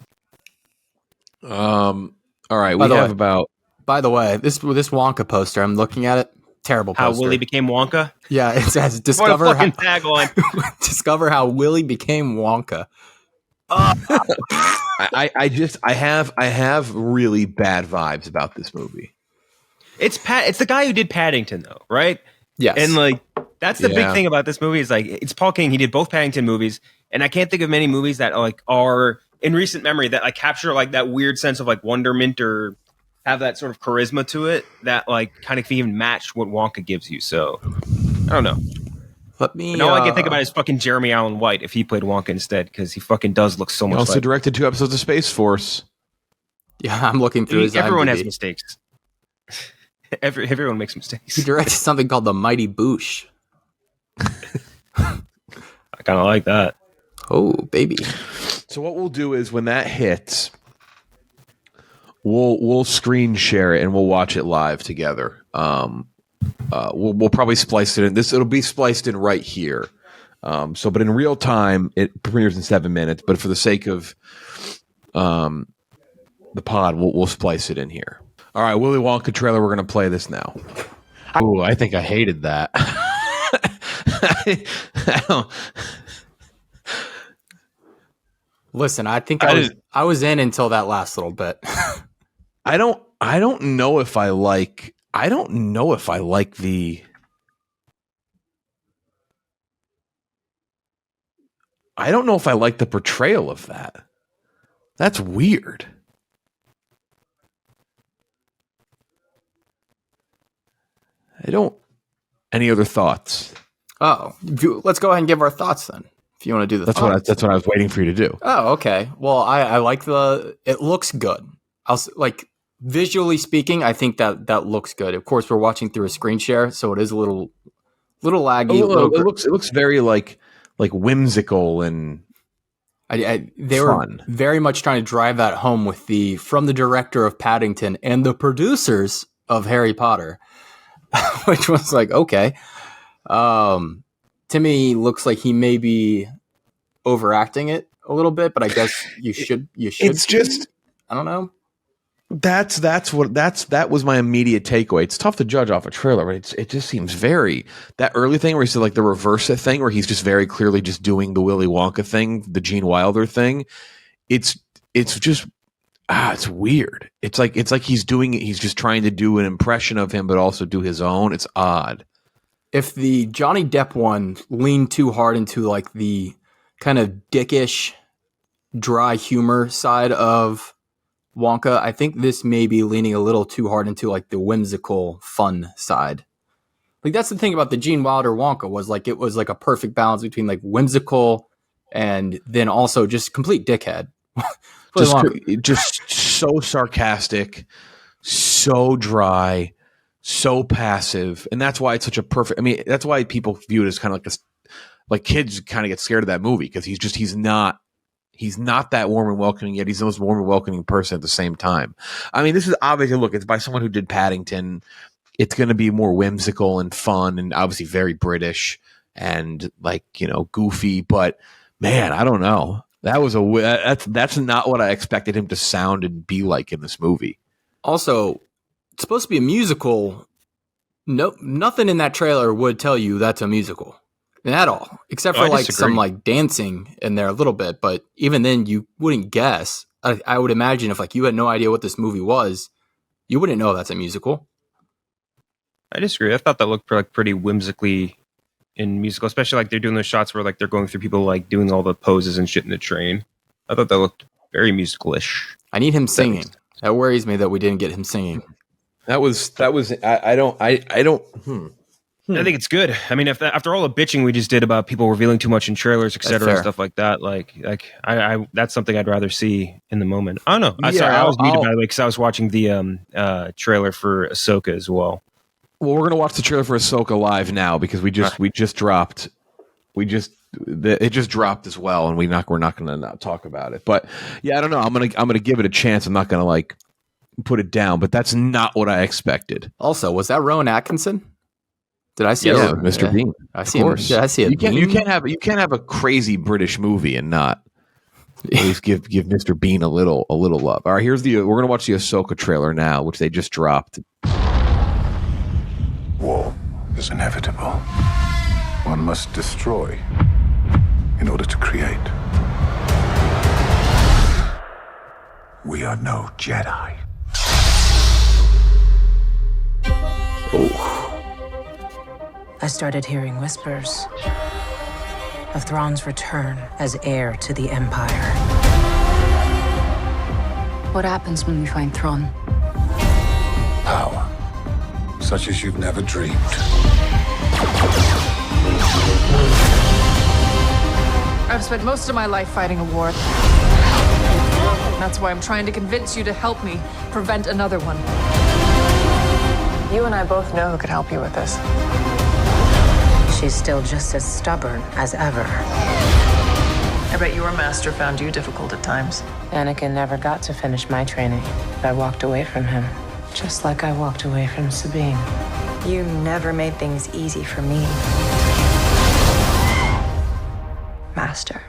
All right, we have about By the way, this Wonka poster, I'm looking at it. Terrible poster. How Willy became Wonka? Yeah, it says discover what a fucking tagline. Discover how Willy became Wonka. I have really bad vibes about this movie. It's the guy who did Paddington though, right? Yes. And like that's the big thing about this movie is like it's Paul King. He did both Paddington movies, and I can't think of many movies that like are in recent memory that like capture like that weird sense of like wonderment or have that sort of charisma to it that like kind of can even match what Wonka gives you. So I don't know. Let me. All I can think about is fucking Jeremy Allen White if he played Wonka instead, because he fucking does look so much. He also like directed 2 episodes of Space Force. Yeah, I'm looking through his everyone IMDb. has mistakes. Everyone makes mistakes. He directed something called The Mighty Boosh. I kind of like that. Oh, baby. So what we'll do is when that hits, we'll screen share it and we'll watch it live together. We'll probably splice it in. It'll be spliced in right here. But in real time, it premieres in 7 minutes. But for the sake of the pod, we'll splice it in here. All right, Willy Wonka trailer. We're gonna play this now. Oh, I think I hated that. Listen, I think I was in until that last little bit. I don't know if I like the. I don't know if I like the portrayal of that. That's weird. I don't. Any other thoughts? Oh, let's go ahead and give our thoughts then. If you want to do the that's what I was waiting for you to do. Oh, okay. Well, I like it looks good. Like visually speaking, I think that looks good. Of course, we're watching through a screen share, so it is a little laggy. It looks very like whimsical and they fun. were very much trying to drive that home with from the director of Paddington and the producers of Harry Potter, which was like, okay. To me, looks like he may be overacting it a little bit, but I guess you should. It's just, I don't know. That was my immediate takeaway. It's tough to judge off a trailer, but it just seems very that early thing where he said like the reverse it thing where he's just very clearly just doing the Willy Wonka thing, the Gene Wilder thing. It's just it's weird. It's like he's doing it. He's just trying to do an impression of him, but also do his own. It's odd. If the Johnny Depp one leaned too hard into like the kind of dickish, dry humor side of Wonka, I think this may be leaning a little too hard into like the whimsical, fun side. Like that's the thing about the Gene Wilder Wonka was like it was like a perfect balance between like whimsical and then also just complete dickhead. just so sarcastic, so dry. So passive, and that's why it's such a perfect. I mean, that's why people view it as kind of like this. Like kids kind of get scared of that movie because he's not that warm and welcoming yet he's the most warm and welcoming person at the same time. I mean, this is obviously it's by someone who did Paddington. It's going to be more whimsical and fun, and obviously very British and like goofy. But man, I don't know. That's not what I expected him to sound and be like in this movie. Also, it's supposed to be a musical. No, nothing in that trailer would tell you that's a musical at all, except for like some like dancing in there a little bit. But even then, you wouldn't guess. I would imagine if like you had no idea what this movie was, you wouldn't know that's a musical. I disagree. I thought that looked like pretty whimsically in musical, especially like they're doing those shots where like they're going through people like doing all the poses and shit in the train. I thought that looked very musical-ish. I need him singing. That worries me that we didn't get him singing. I don't. I think it's good. I mean, after all the bitching we just did about people revealing too much in trailers, etc., and stuff like that, I that's something I'd rather see in the moment. I don't know. Sorry, I was muted by the way because I was watching the trailer for Ahsoka as well. Well, we're gonna watch the trailer for Ahsoka live now because it just dropped as well, and we're not gonna not talk about it. But yeah, I don't know. I'm gonna give it a chance. I'm not gonna like put it down, but that's not what I expected. Also, was that Rowan Atkinson? Did I see it? Yeah, Mr. Bean. I see him. Did I see it? You can't have a crazy British movie and not. At least give Mr. Bean a little love. All right, we're gonna watch the Ahsoka trailer now, which they just dropped. War is inevitable. One must destroy in order to create. We are no Jedi. I started hearing whispers of Thrawn's return as heir to the Empire. What happens when we find Thrawn? Power, such as you've never dreamed. I've spent most of my life fighting a war. That's why I'm trying to convince you to help me prevent another one. You and I both know who could help you with this. She's still just as stubborn as ever. I bet your master found you difficult at times. Anakin never got to finish my training. I walked away from him, just like I walked away from Sabine. You never made things easy for me, Master.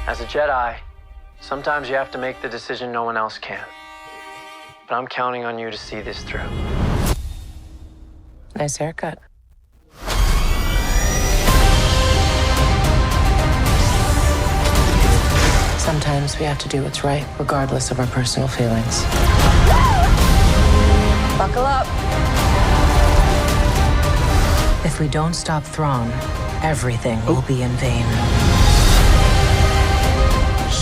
As a Jedi, sometimes you have to make the decision no one else can. But I'm counting on you to see this through. Nice haircut. Sometimes we have to do what's right, regardless of our personal feelings. Buckle up. If we don't stop Thrawn, everything will be in vain.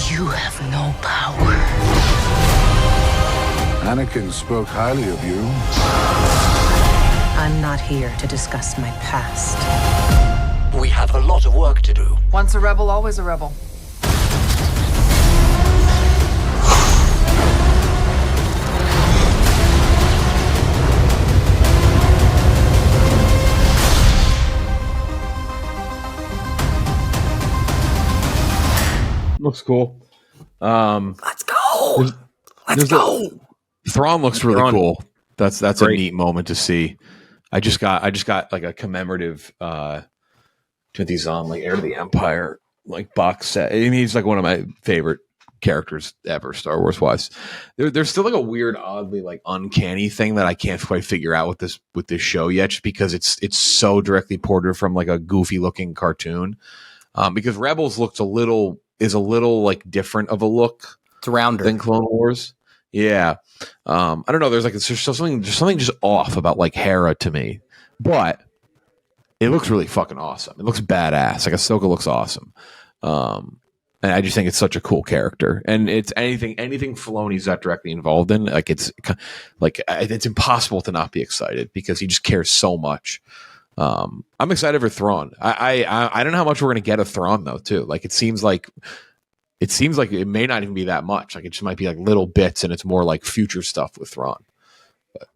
You have no power. Anakin spoke highly of you. I'm not here to discuss my past. We have a lot of work to do. Once a rebel, always a rebel. Looks cool. Let's go. Let's go. Thrawn looks really cool. That's Great. a neat moment to see. I just got like a commemorative Timothy Zahn, like Heir to the Empire, like box set. I mean, he's like one of my favorite characters ever, Star Wars wise. There's still like a weird, oddly like uncanny thing that I can't quite figure out with this show yet, just because it's so directly ported from like a goofy looking cartoon. Because Rebels is a little like different of a look. It's rounder than Clone Wars. Yeah. I don't know. There's something just off about like Hera to me, but it looks really fucking awesome. It looks badass. Like Ahsoka looks awesome. And I just think it's such a cool character, and it's anything Filoni's not directly involved in. Like it's impossible to not be excited because he just cares so much. I'm excited for Thrawn. I don't know how much we're going to get of Thrawn though too. Like it seems like it may not even be that much. Like it just might be like little bits, and it's more like future stuff with Thrawn. But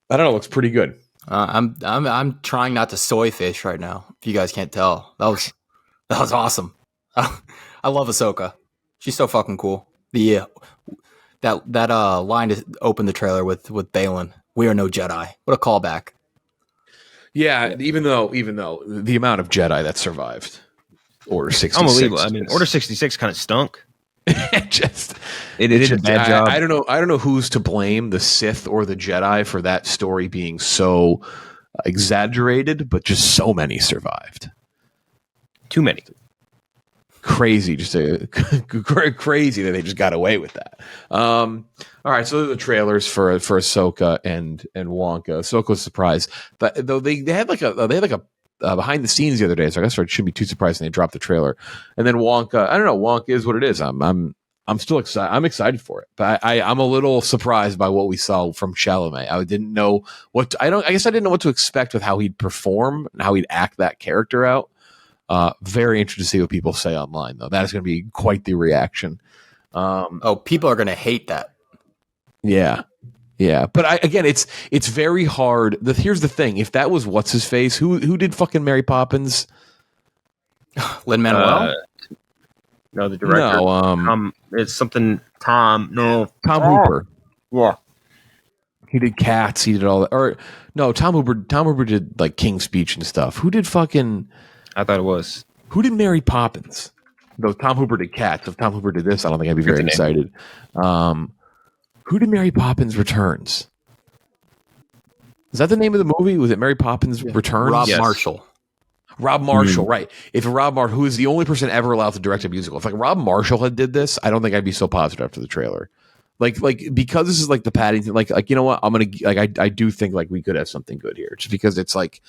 I don't know. It looks pretty good. I'm trying not to soy fish right now. If you guys can't tell, that was awesome. I love Ahsoka. She's so fucking cool. The that line to open the trailer with Balin. We are no Jedi. What a callback. Yeah, even though the amount of Jedi that survived Order 66. Unbelievable. I mean, Order 66 kind of stunk. it did a bad job. I don't know who's to blame, the Sith or the Jedi, for that story being so exaggerated, but just so many survived. Too many. Crazy, crazy that they just got away with that. All right, so those are the trailers for Ahsoka and Wonka. Ahsoka was surprised, but though they had like a behind the scenes the other day, so I guess I shouldn't be too surprised when they dropped the trailer. And then Wonka, I don't know, Wonka is what it is. I'm still excited. I'm excited for it, but I'm a little surprised by what we saw from Chalamet. I didn't know I guess I didn't know what to expect with how he'd perform and how he'd act that character out. Very interested to see what people say online, though. That is going to be quite the reaction. People are going to hate that. Yeah. But again, it's very hard. Here's the thing: if that was what's his face, who did fucking Mary Poppins? Lin-Manuel? No, the director. No, it's something. Tom Hooper. Yeah, he did Cats. He did all that. Or no, Tom Hooper did like King's Speech and stuff. Who did fucking? I thought it was. Who did Mary Poppins? Though Tom Hooper did Cats. If Tom Hooper did this, I don't think I'd be very excited. Who did Mary Poppins Returns? Is that the name of the movie? Was it Mary Poppins Returns? Rob Marshall. Rob Marshall, right. If Rob Marshall, who is the only person ever allowed to direct a musical, if like Rob Marshall had did this, I don't think I'd be so positive after the trailer. Like because this is like the Paddington, like you know what, I'm gonna like I do think like we could have something good here, just because it's like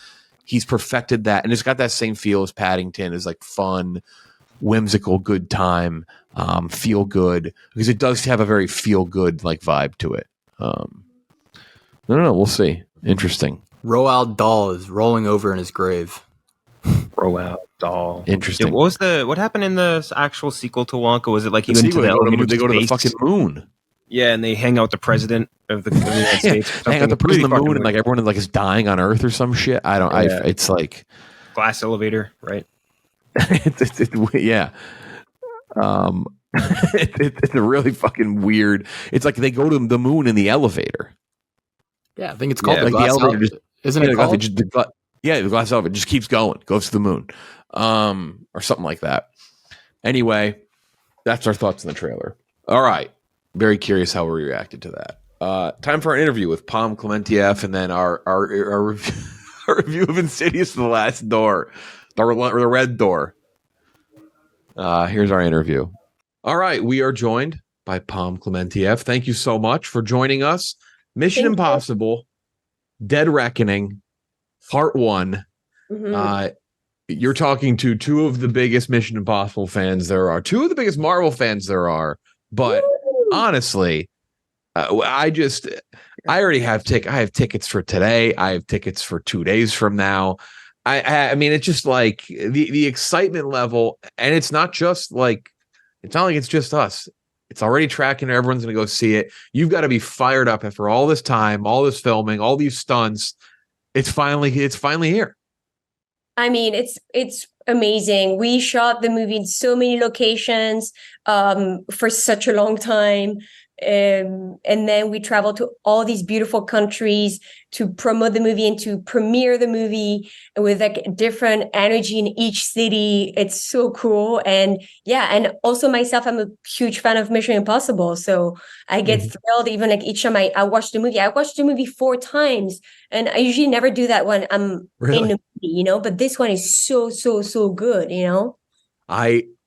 he's perfected that, and it's got that same feel as Paddington, is like fun, whimsical, good time, feel good, because it does have a very feel good like vibe to it. No, we'll see. Interesting. Roald Dahl is rolling over in his grave. Roald Dahl. Interesting. What happened in the actual sequel to Wonka? Was it like he went to they go to the fucking moon? Yeah, and they hang out with the president of the United States. Hang out the president of the moon, and like everyone like is dying on Earth or some shit. I don't. Yeah. It's like glass elevator, right? Yeah. It's a really fucking weird. It's like they go to the moon in the elevator. Yeah, I think it's called the like glass the elevator. elevator. Isn't it called? The glass elevator just keeps going, goes to the moon, or something like that. Anyway, that's our thoughts on the trailer. All right, very curious how we reacted to that. Time for our interview with Pom Klementieff, and then our review of Insidious: The Last Door, the Red Door. Here's our interview. All right, we are joined by Pom Klementieff. Thank you so much for joining us. Mission Impossible, Dead Reckoning, Part 1. Mm-hmm. You're talking to two of the biggest Mission Impossible fans there are, two of the biggest Marvel fans there are. But honestly, I already have I have tickets for today. I have tickets for 2 days from now. I mean, it's just like the excitement level, and it's not like it's just us. It's already tracking. Everyone's going to go see it. You've got to be fired up after all this time, all this filming, all these stunts. It's finally here. I mean, it's amazing. We shot the movie in so many locations for such a long time. And then we traveled to all these beautiful countries to promote the movie and to premiere the movie with like different energy in each city. It's so cool. And yeah, and also myself, I'm a huge fan of Mission Impossible. So I get thrilled even like each time I watch the movie. I watched the movie 4 times, and I usually never do that when I'm in the movie, but this one is so good,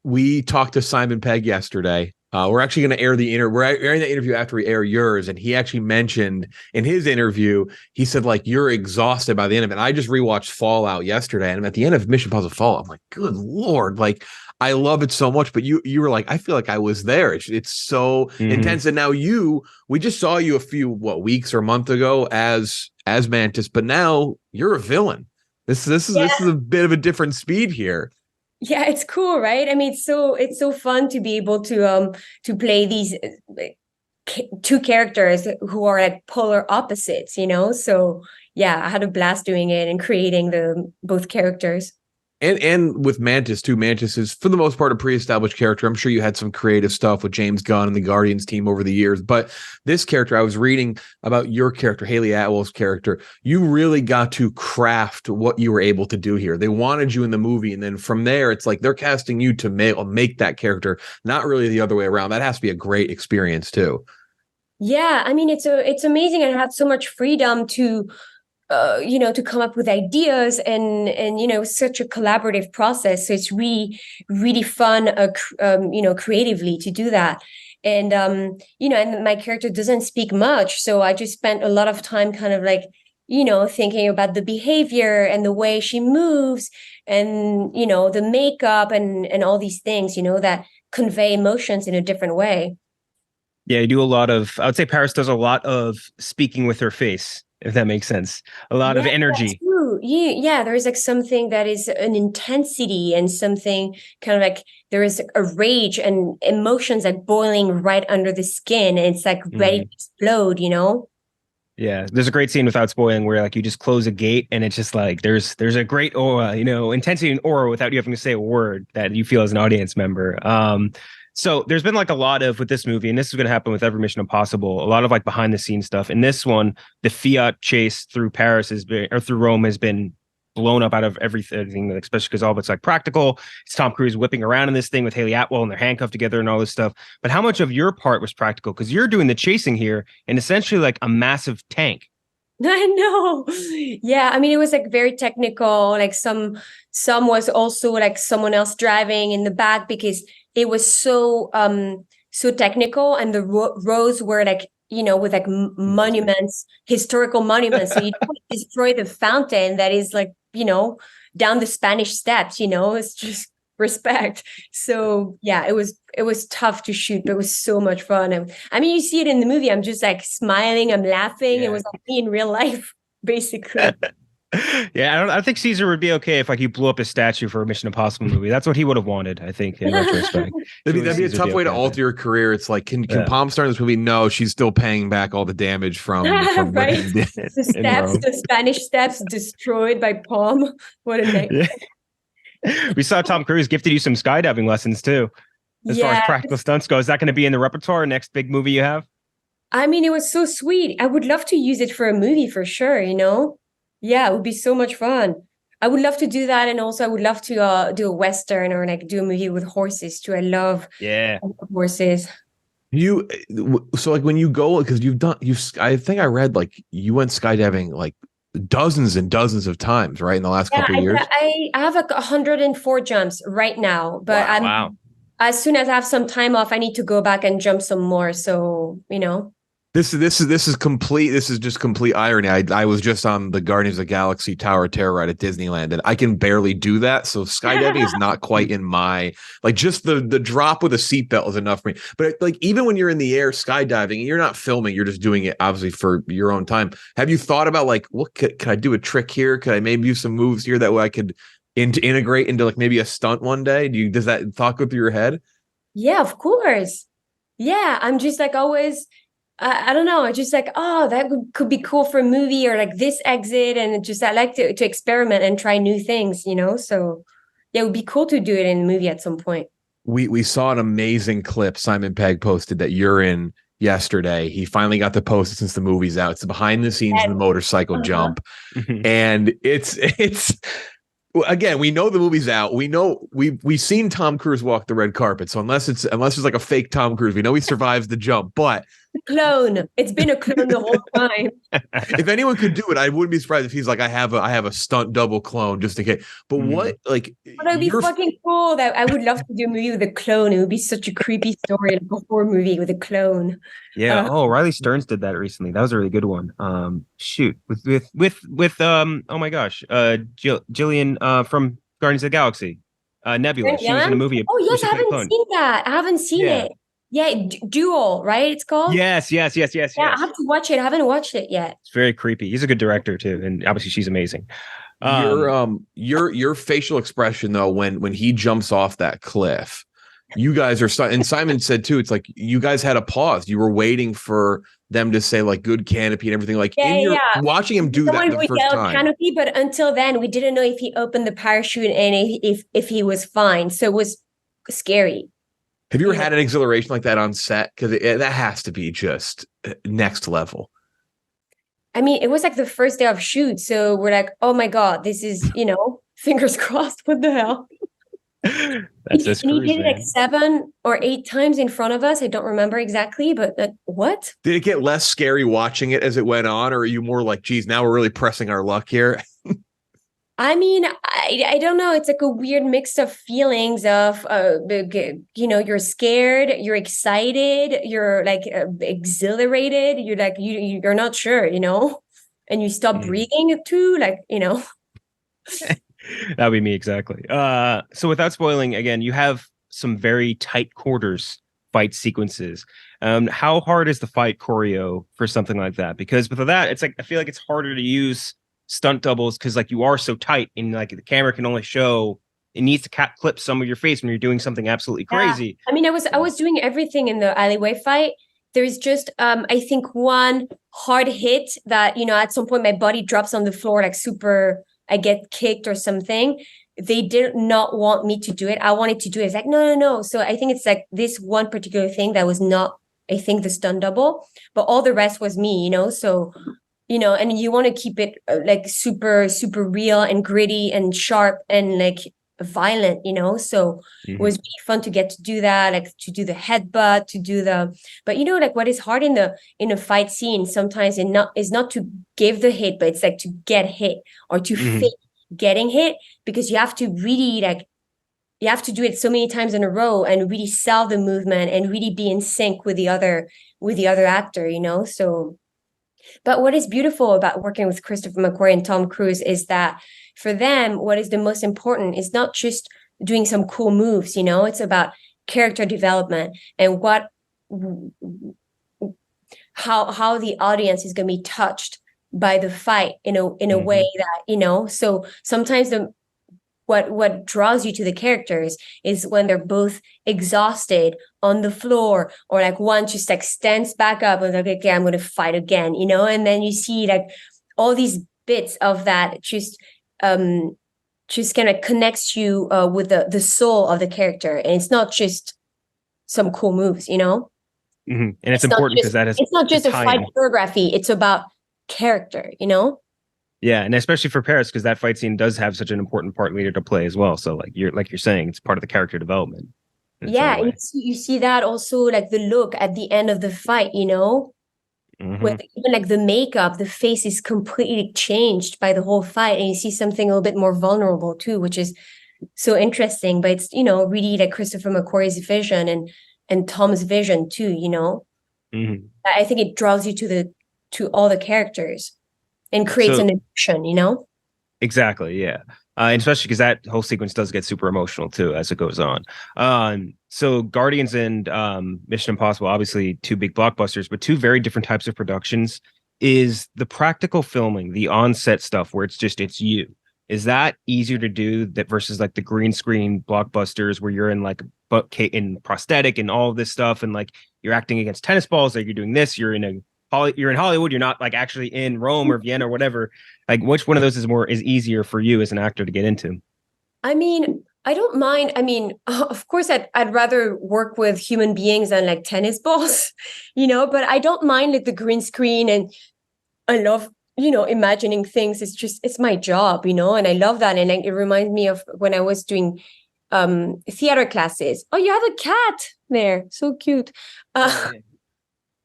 We talked to Simon Pegg yesterday. We're actually going to air we're airing the interview after we air yours. And he actually mentioned in his interview, he said, like, you're exhausted by the end of it. And I just rewatched Fallout yesterday, and at the end of Mission Impossible Fallout, I'm like, good Lord, like, I love it so much. But you were like, I feel like I was there. It's so intense. And now we just saw you a few weeks or a month ago as Mantis, but now you're a villain. This is a bit of a different speed here. Yeah, it's cool, right? I mean, it's so fun to be able to play these 2 characters who are like polar opposites, So yeah, I had a blast doing it and creating both characters. And with Mantis too. Mantis is for the most part a pre-established character. I'm sure you had some creative stuff with James Gunn and the Guardians team over the years, but this character, I was reading about your character, Haley Atwell's character. You really got to craft what you were able to do here. They wanted you in the movie, and then from there, it's like they're casting you to make that character, not really the other way around. That has to be a great experience too. Yeah, I mean, it's amazing. I had so much freedom to come up with ideas and such a collaborative process. So it's really, really fun, creatively to do that. And, and my character doesn't speak much. So I just spent a lot of time kind of like, thinking about the behavior and the way she moves and, the makeup and all these things, that convey emotions in a different way. Yeah, I would say Paris does a lot of speaking with her face, if that makes sense. A lot of energy. Yeah, there's like something that is an intensity and something kind of like there is a rage and emotions like boiling right under the skin, and it's like ready to explode, Yeah, there's a great scene without spoiling where like you just close a gate and it's just like there's a great aura, intensity and aura without you having to say a word that you feel as an audience member. So there's been like a lot of with this movie, and this is going to happen with every Mission Impossible, a lot of like behind the scenes stuff. In this one, the Fiat chase through through Rome has been blown up out of everything, especially because all of it's like practical. It's Tom Cruise whipping around in this thing with Haley Atwell and they're handcuffed together and all this stuff. But how much of your part was practical? Because you're doing the chasing here in essentially like a massive tank. I know. Yeah, I mean, it was like very technical. Like some was also like someone else driving in the back because it was so technical, and the roads were like, with like monuments, historical monuments. So you don't destroy the fountain that is like, down the Spanish Steps. It's just respect. So yeah, it was tough to shoot, but it was so much fun. And I mean, you see it in the movie. I'm just like smiling, I'm laughing. Yeah. It was like me in real life, basically. Yeah, I think Caesar would be okay if like you blew up his statue for a Mission Impossible movie. That's what he would have wanted, I think, in retrospect. That'd be a tough way to alter your career. It's like, can Pom star in this movie? No, she's still paying back all the damage from right. The Spanish Steps destroyed by Pom. What a nightmare. Yeah. We saw Tom Cruise gifted you some skydiving lessons too. As far as practical stunts go, is that going to be in the repertoire next big movie you have? I mean, it was so sweet. I would love to use it for a movie for sure, Yeah, it would be so much fun. I would love to do that. And also I would love to do a Western or like do a movie with horses too. I love horses. So like when you go, because I think I read like you went skydiving like dozens and dozens of times, right? In the last couple of years. I have like 104 jumps right now, but as soon as I have some time off, I need to go back and jump some more. So, This is complete. This is just complete irony. I was just on the Guardians of the Galaxy Tower of Terror ride at Disneyland, and I can barely do that. So skydiving is not quite in my like. Just the drop with a seatbelt is enough for me. But like even when you're in the air skydiving, you're not filming. You're just doing it obviously for your own time. Have you thought about like what could I do a trick here? Could I maybe use some moves here that way I could integrate into like maybe a stunt one day? Does that thought go through your head? Yeah, of course. Yeah, I'm just like always. I don't know. I just like, that could be cool for a movie or like this exit. And I like to experiment and try new things, So yeah, it would be cool to do it in a movie at some point. We saw an amazing clip Simon Pegg posted that you're in yesterday. He finally got to post it since the movie's out. It's the behind the scenes of the motorcycle jump. And it's again, we know the movie's out. We know we've seen Tom Cruise walk the red carpet. So unless it's like a fake Tom Cruise, we know he survives the jump. But clone. It's been a clone the whole time. If anyone could do it, I wouldn't be surprised if he's like, I have a stunt double clone just in case. But what like? But it'd be fucking cool. That I would love to do a movie with a clone. It would be such a creepy story, like a horror movie with a clone. Yeah. Riley Stearns did that recently. That was a really good one. With oh my gosh, Jillian from Guardians of the Galaxy, Nebula. She was in a movie. Oh yes, I haven't seen that. I haven't seen it. Yeah, Duel, right? It's called. Yes. Yeah, I have to watch it. I haven't watched it yet. It's very creepy. He's a good director too, and obviously she's amazing. Your facial expression though when he jumps off that cliff, you guys are and Simon said too. It's like you guys had a pause. You were waiting for them to say like good canopy and everything. Like watching him do that the first time. Canopy, but until then we didn't know if he opened the parachute and if he was fine. So it was scary. Have you ever had an exhilaration like that on set? Because that has to be just next level. I mean, it was like the first day of shoot. So we're like, oh my God, this is, fingers crossed. What the hell? That's he did it like 7 or 8 times in front of us. I don't remember exactly, but what? Did it get less scary watching it as it went on? Or are you more like, geez, now we're really pressing our luck here? I mean, I don't know. It's like a weird mix of feelings of, you're scared, you're excited, you're like exhilarated. You're like, you're not sure, and you stop breathing too. Like, That would be me. Exactly. So without spoiling again, you have some very tight quarters fight sequences. How hard is the fight choreo for something like that? Because with that, it's like, I feel like it's harder to use stunt doubles because like you are so tight and like the camera can only show it needs to clip some of your face when you're doing something absolutely crazy. I mean, I was doing everything in the alleyway fight. There's just I think one hard hit that at some point my body drops on the floor like super. I get kicked or something. They did not want me to do it. I wanted to do it. It's like no. So I think it's like this one particular thing that was not I think the stunt double, but all the rest was me. So. and you want to keep it like super, super real and gritty and sharp and like violent, so it was really fun to get to do that, like to do the headbutt, but like what is hard in a fight scene sometimes is not to give the hit, but it's like to get hit or to fake getting hit, because you have to really like you have to do it so many times in a row and really sell the movement and really be in sync with the other actor, so. But what is beautiful about working with Christopher McQuarrie and Tom Cruise is that for them, what is the most important is not just doing some cool moves, it's about character development and how the audience is going to be touched by the fight in a way that, so sometimes what draws you to the characters is when they're both exhausted on the floor, or like one just like stands back up and like, okay, I'm going to fight again, and then you see like all these bits of that just kind of connects you with the soul of the character, and it's not just some cool moves, and it's important because it's not just a fight choreography, it's about character, Yeah, and especially for Paris, because that fight scene does have such an important part later to play as well. So like you're saying, it's part of the character development. Yeah, and you see that also like the look at the end of the fight, with even like the makeup, the face is completely changed by the whole fight, and you see something a little bit more vulnerable too, which is so interesting. But it's really like Christopher McQuarrie's vision and Tom's vision too. I think it draws you to all the characters. And creates an emotion, Exactly, yeah. And especially because that whole sequence does get super emotional too as it goes on. So Guardians and Mission Impossible, obviously two big blockbusters, but two very different types of productions. Is the practical filming, the on-set stuff where it's you, is that easier to do that versus like the green screen blockbusters where you're in like in prosthetic and all of this stuff, and like you're acting against tennis balls, like you're doing this, you're in Hollywood, you're not like actually in Rome or Vienna or whatever. Like which one of those is easier for you as an actor to get into? I mean, I don't mind. I mean, of course I'd rather work with human beings than like tennis balls, but I don't mind like the green screen, and I love, imagining things. It's my job, and I love that. And it reminds me of when I was doing theater classes. Oh, you have a cat there. So cute.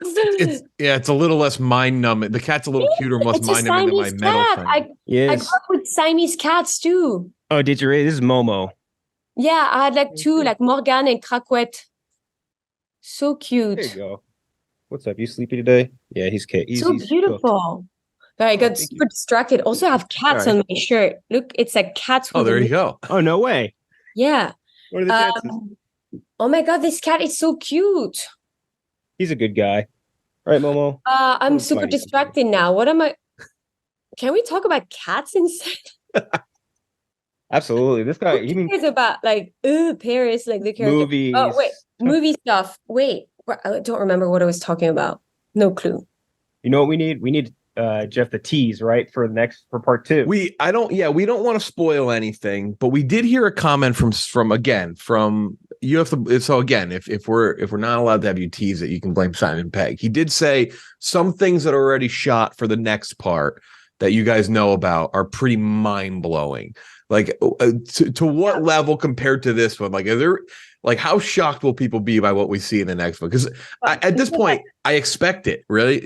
It's a little less mind numbing. The cat's a little cuter, less mind numbing than my metal thing. I grew up with Siamese cats too. Oh, did you? This is Momo. Yeah, I had like two, like Morgan and Craquette. So cute. There you go. What's up? You sleepy today? Yeah, he's so beautiful. I got super distracted. Also, I have cats on my shirt. Look, it's like cats. Oh, there you go. Oh, no way. Yeah. What are the cats? Oh my God, this cat is so cute. He's a good guy. All right, Momo. I'm super distracted now. What am I? Can we talk about cats instead? Absolutely. This guy he cares about like Paris, like the character. Movies. Oh wait, movie stuff. Wait, I don't remember what I was talking about. No clue. You know what we need? We need Jeff the tease, right, for part 2. We don't want to spoil anything, but we did hear a comment from you have to. So again, if we're not allowed to have you tease it, you can blame Simon Pegg. He did say some things that are already shot for the next part that you guys know about are pretty mind blowing. Like to what level compared to this one? Like, are there like how shocked will people be by what we see in the next one? Because at this point, I expect it. Really,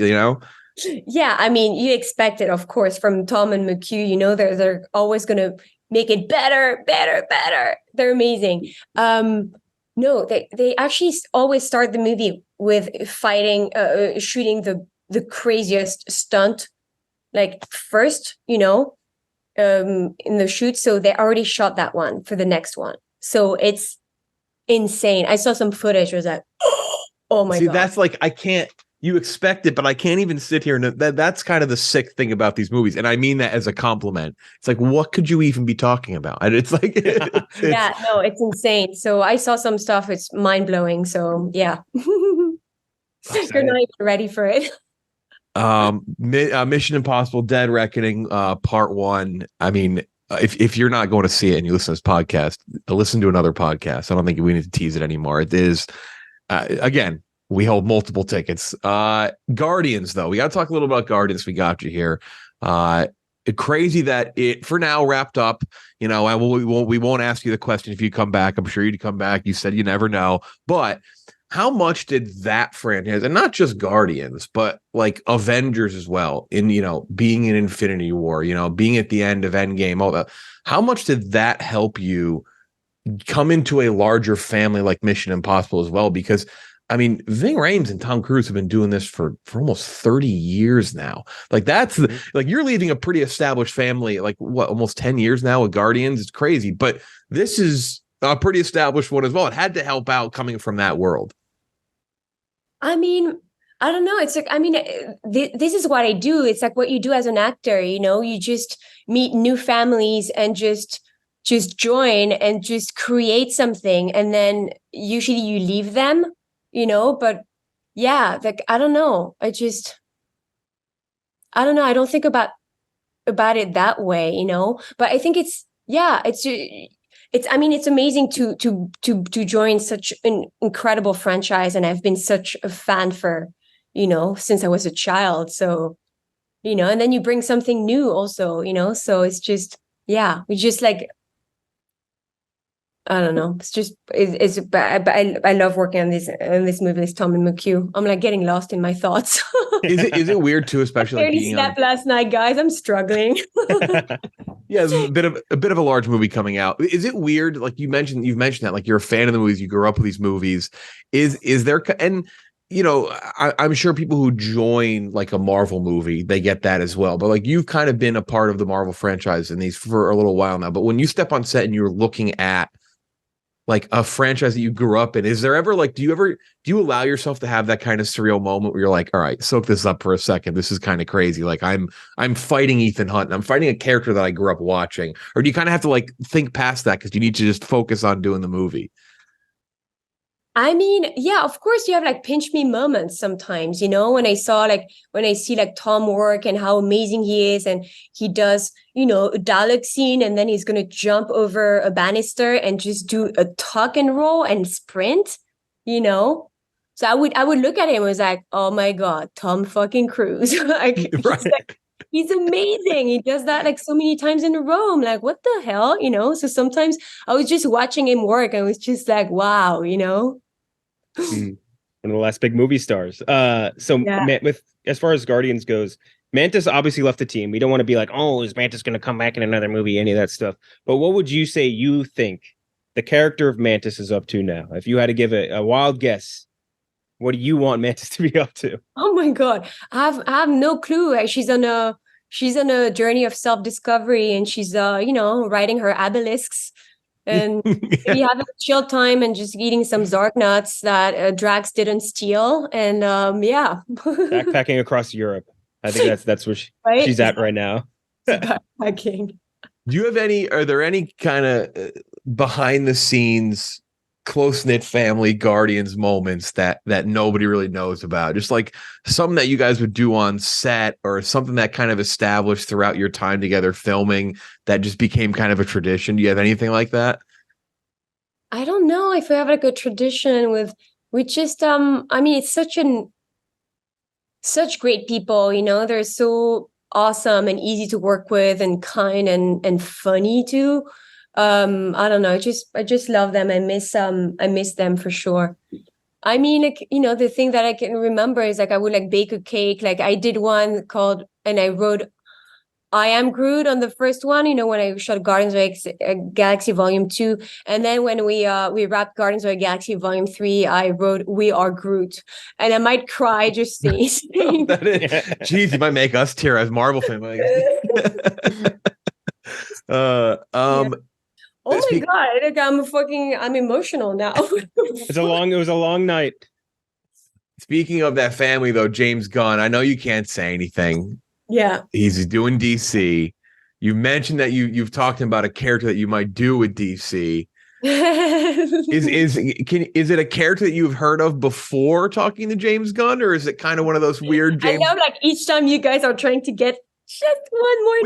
Yeah, I mean, you expect it, of course, from Tom and McHugh. They're always going to make it better. They're amazing. No, they actually always start the movie with shooting the craziest stunt, like first, in the shoot. So they already shot that one for the next one. So it's insane. I saw some footage. It was like, oh my God. See, that's like, I can't. You expect it, but I can't even sit here and that's kind of the sick thing about these movies. And I mean that as a compliment. It's like, what could you even be talking about? And it's like, it's insane. So I saw some stuff. It's mind blowing. So yeah, you're not even ready for it. Mission Impossible Dead Reckoning, part 1. I mean, if you're not going to see it and you listen to this podcast, listen to another podcast. I don't think we need to tease it anymore. It is, again, We hold multiple tickets. Guardians, though. We got to talk a little about Guardians. We got you here. Crazy that it, for now, wrapped up. You know, we won't ask you the question if you come back. I'm sure you'd come back. You said you never know. But how much did that franchise, and not just Guardians, but like Avengers as well, in, you know, being in Infinity War, you know, being at the end of Endgame, all that, how much did that help you come into a larger family like Mission Impossible as well? Because I mean, Ving Rhames and Tom Cruise have been doing this for almost 30 years now. Like that's like you're leaving a pretty established family, like what, almost 10 years now with Guardians. It's crazy, but this is a pretty established one as well. It had to help out coming from that world. I mean, I don't know. It's like, I mean, this is what I do. It's like what you do as an actor, you know, you just meet new families and just join and just create something. And then usually you leave them, you know, but yeah, like, I don't know. I don't know. I don't think about it that way, you know, but I think it's I mean, it's amazing to join such an incredible franchise. And I've been such a fan for, you know, since I was a child. So, you know, and then you bring something new also, you know, so it's just, yeah, we just like, I don't know. It's just, I love working on this movie, this Tom and McHugh. I'm like getting lost in my thoughts. Is it weird too, especially I barely slept last night, guys. I'm struggling. Yeah, it's a bit of a large movie coming out. Is it weird? Like you've mentioned that, like you're a fan of the movies, you grew up with these movies. Is there, and you know, I'm sure people who join like a Marvel movie, they get that as well. But like you've kind of been a part of the Marvel franchise in these for a little while now. But when you step on set and you're looking at like a franchise that you grew up in, is there ever like, do you allow yourself to have that kind of surreal moment where you're like, all right, soak this up for a second. This is kind of crazy. Like I'm fighting Ethan Hunt and I'm fighting a character that I grew up watching. Or do you kind of have to like think past that because you need to just focus on doing the movie? I mean, yeah, of course you have like pinch me moments sometimes, you know, when I see like Tom work and how amazing he is, and he does, you know, a dialogue scene and then he's going to jump over a banister and just do a tuck and roll and sprint, you know? So I would look at him and was like, oh my God, Tom fucking Cruise. Like, right. He's amazing. He does that like so many times in a row. I'm like, what the hell? You know? So sometimes I was just watching him work and I was just like, wow, you know? One of the last big movie stars. With as far as Guardians goes, Mantis obviously left the team. We don't want to be like, oh, is Mantis going to come back in another movie? Any of that stuff. But what would you say you think the character of Mantis is up to now? If you had to give a wild guess, what do you want Mantis to be up to? Oh my God, I have no clue. Like, she's on a journey of self-discovery, and she's you know, writing her obelisks. And you have a chill time and just eating some Zark nuts that Drax didn't steal. And yeah. Backpacking across Europe. I think that's where she's at right now. Backpacking. Are there any kind of behind the scenes close-knit family Guardians moments that nobody really knows about? Just like something that you guys would do on set, or something that kind of established throughout your time together filming that just became kind of a tradition. Do you have anything like that? I don't know if we have like a tradition with just I mean, it's such great people, you know, they're so awesome and easy to work with and kind and funny too. I don't know. I just love them. I miss them for sure. I mean, like, you know, the thing that I can remember is like I would like bake a cake. Like I did one and I wrote I Am Groot on the first one, you know, when I shot Guardians of the Galaxy Volume 2. And then when we wrapped Guardians of the Galaxy Volume 3, I wrote We Are Groot. And I might cry just seeing. Jeez, you might make us tear as Marvel fans. Yeah. Oh my God, I'm emotional now. It was a long night. Speaking of that family though, James Gunn, I know you can't say anything. Yeah. He's doing DC. You mentioned that you've talked about a character that you might do with DC. Is it a character that you've heard of before talking to James Gunn, or is it kind of one of those weird James? I know, like each time you guys are trying to get just one more.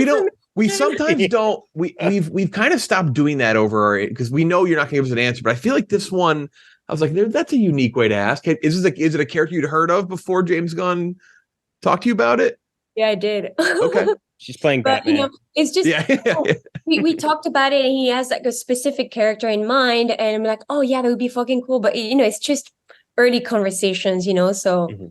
We sometimes don't. We've kind of stopped doing that over because we know you're not going to give us an answer. But I feel like this one, I was like, that's a unique way to ask. Is it a character you'd heard of before James Gunn talked to you about it? Yeah, I did. Okay. She's playing Batman. It's just yeah. we talked about it, and he has like a specific character in mind, and I'm like, oh yeah, that would be fucking cool. But it's just early conversations, so. Mm-hmm.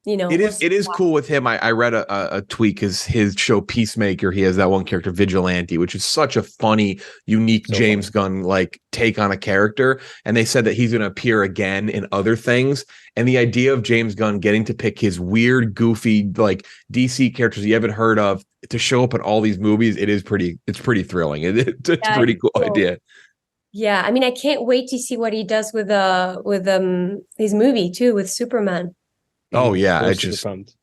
It is cool with him. I read a tweet because his show Peacemaker, he has that one character Vigilante, which is such a funny, unique James Gunn like take on a character. And they said that he's going to appear again in other things. And the idea of James Gunn getting to pick his weird, goofy like DC characters you haven't heard of to show up in all these movies, it's pretty thrilling. It's a pretty cool idea. Yeah, I mean, I can't wait to see what he does with his movie too, with Superman. Oh yeah, I just pumped.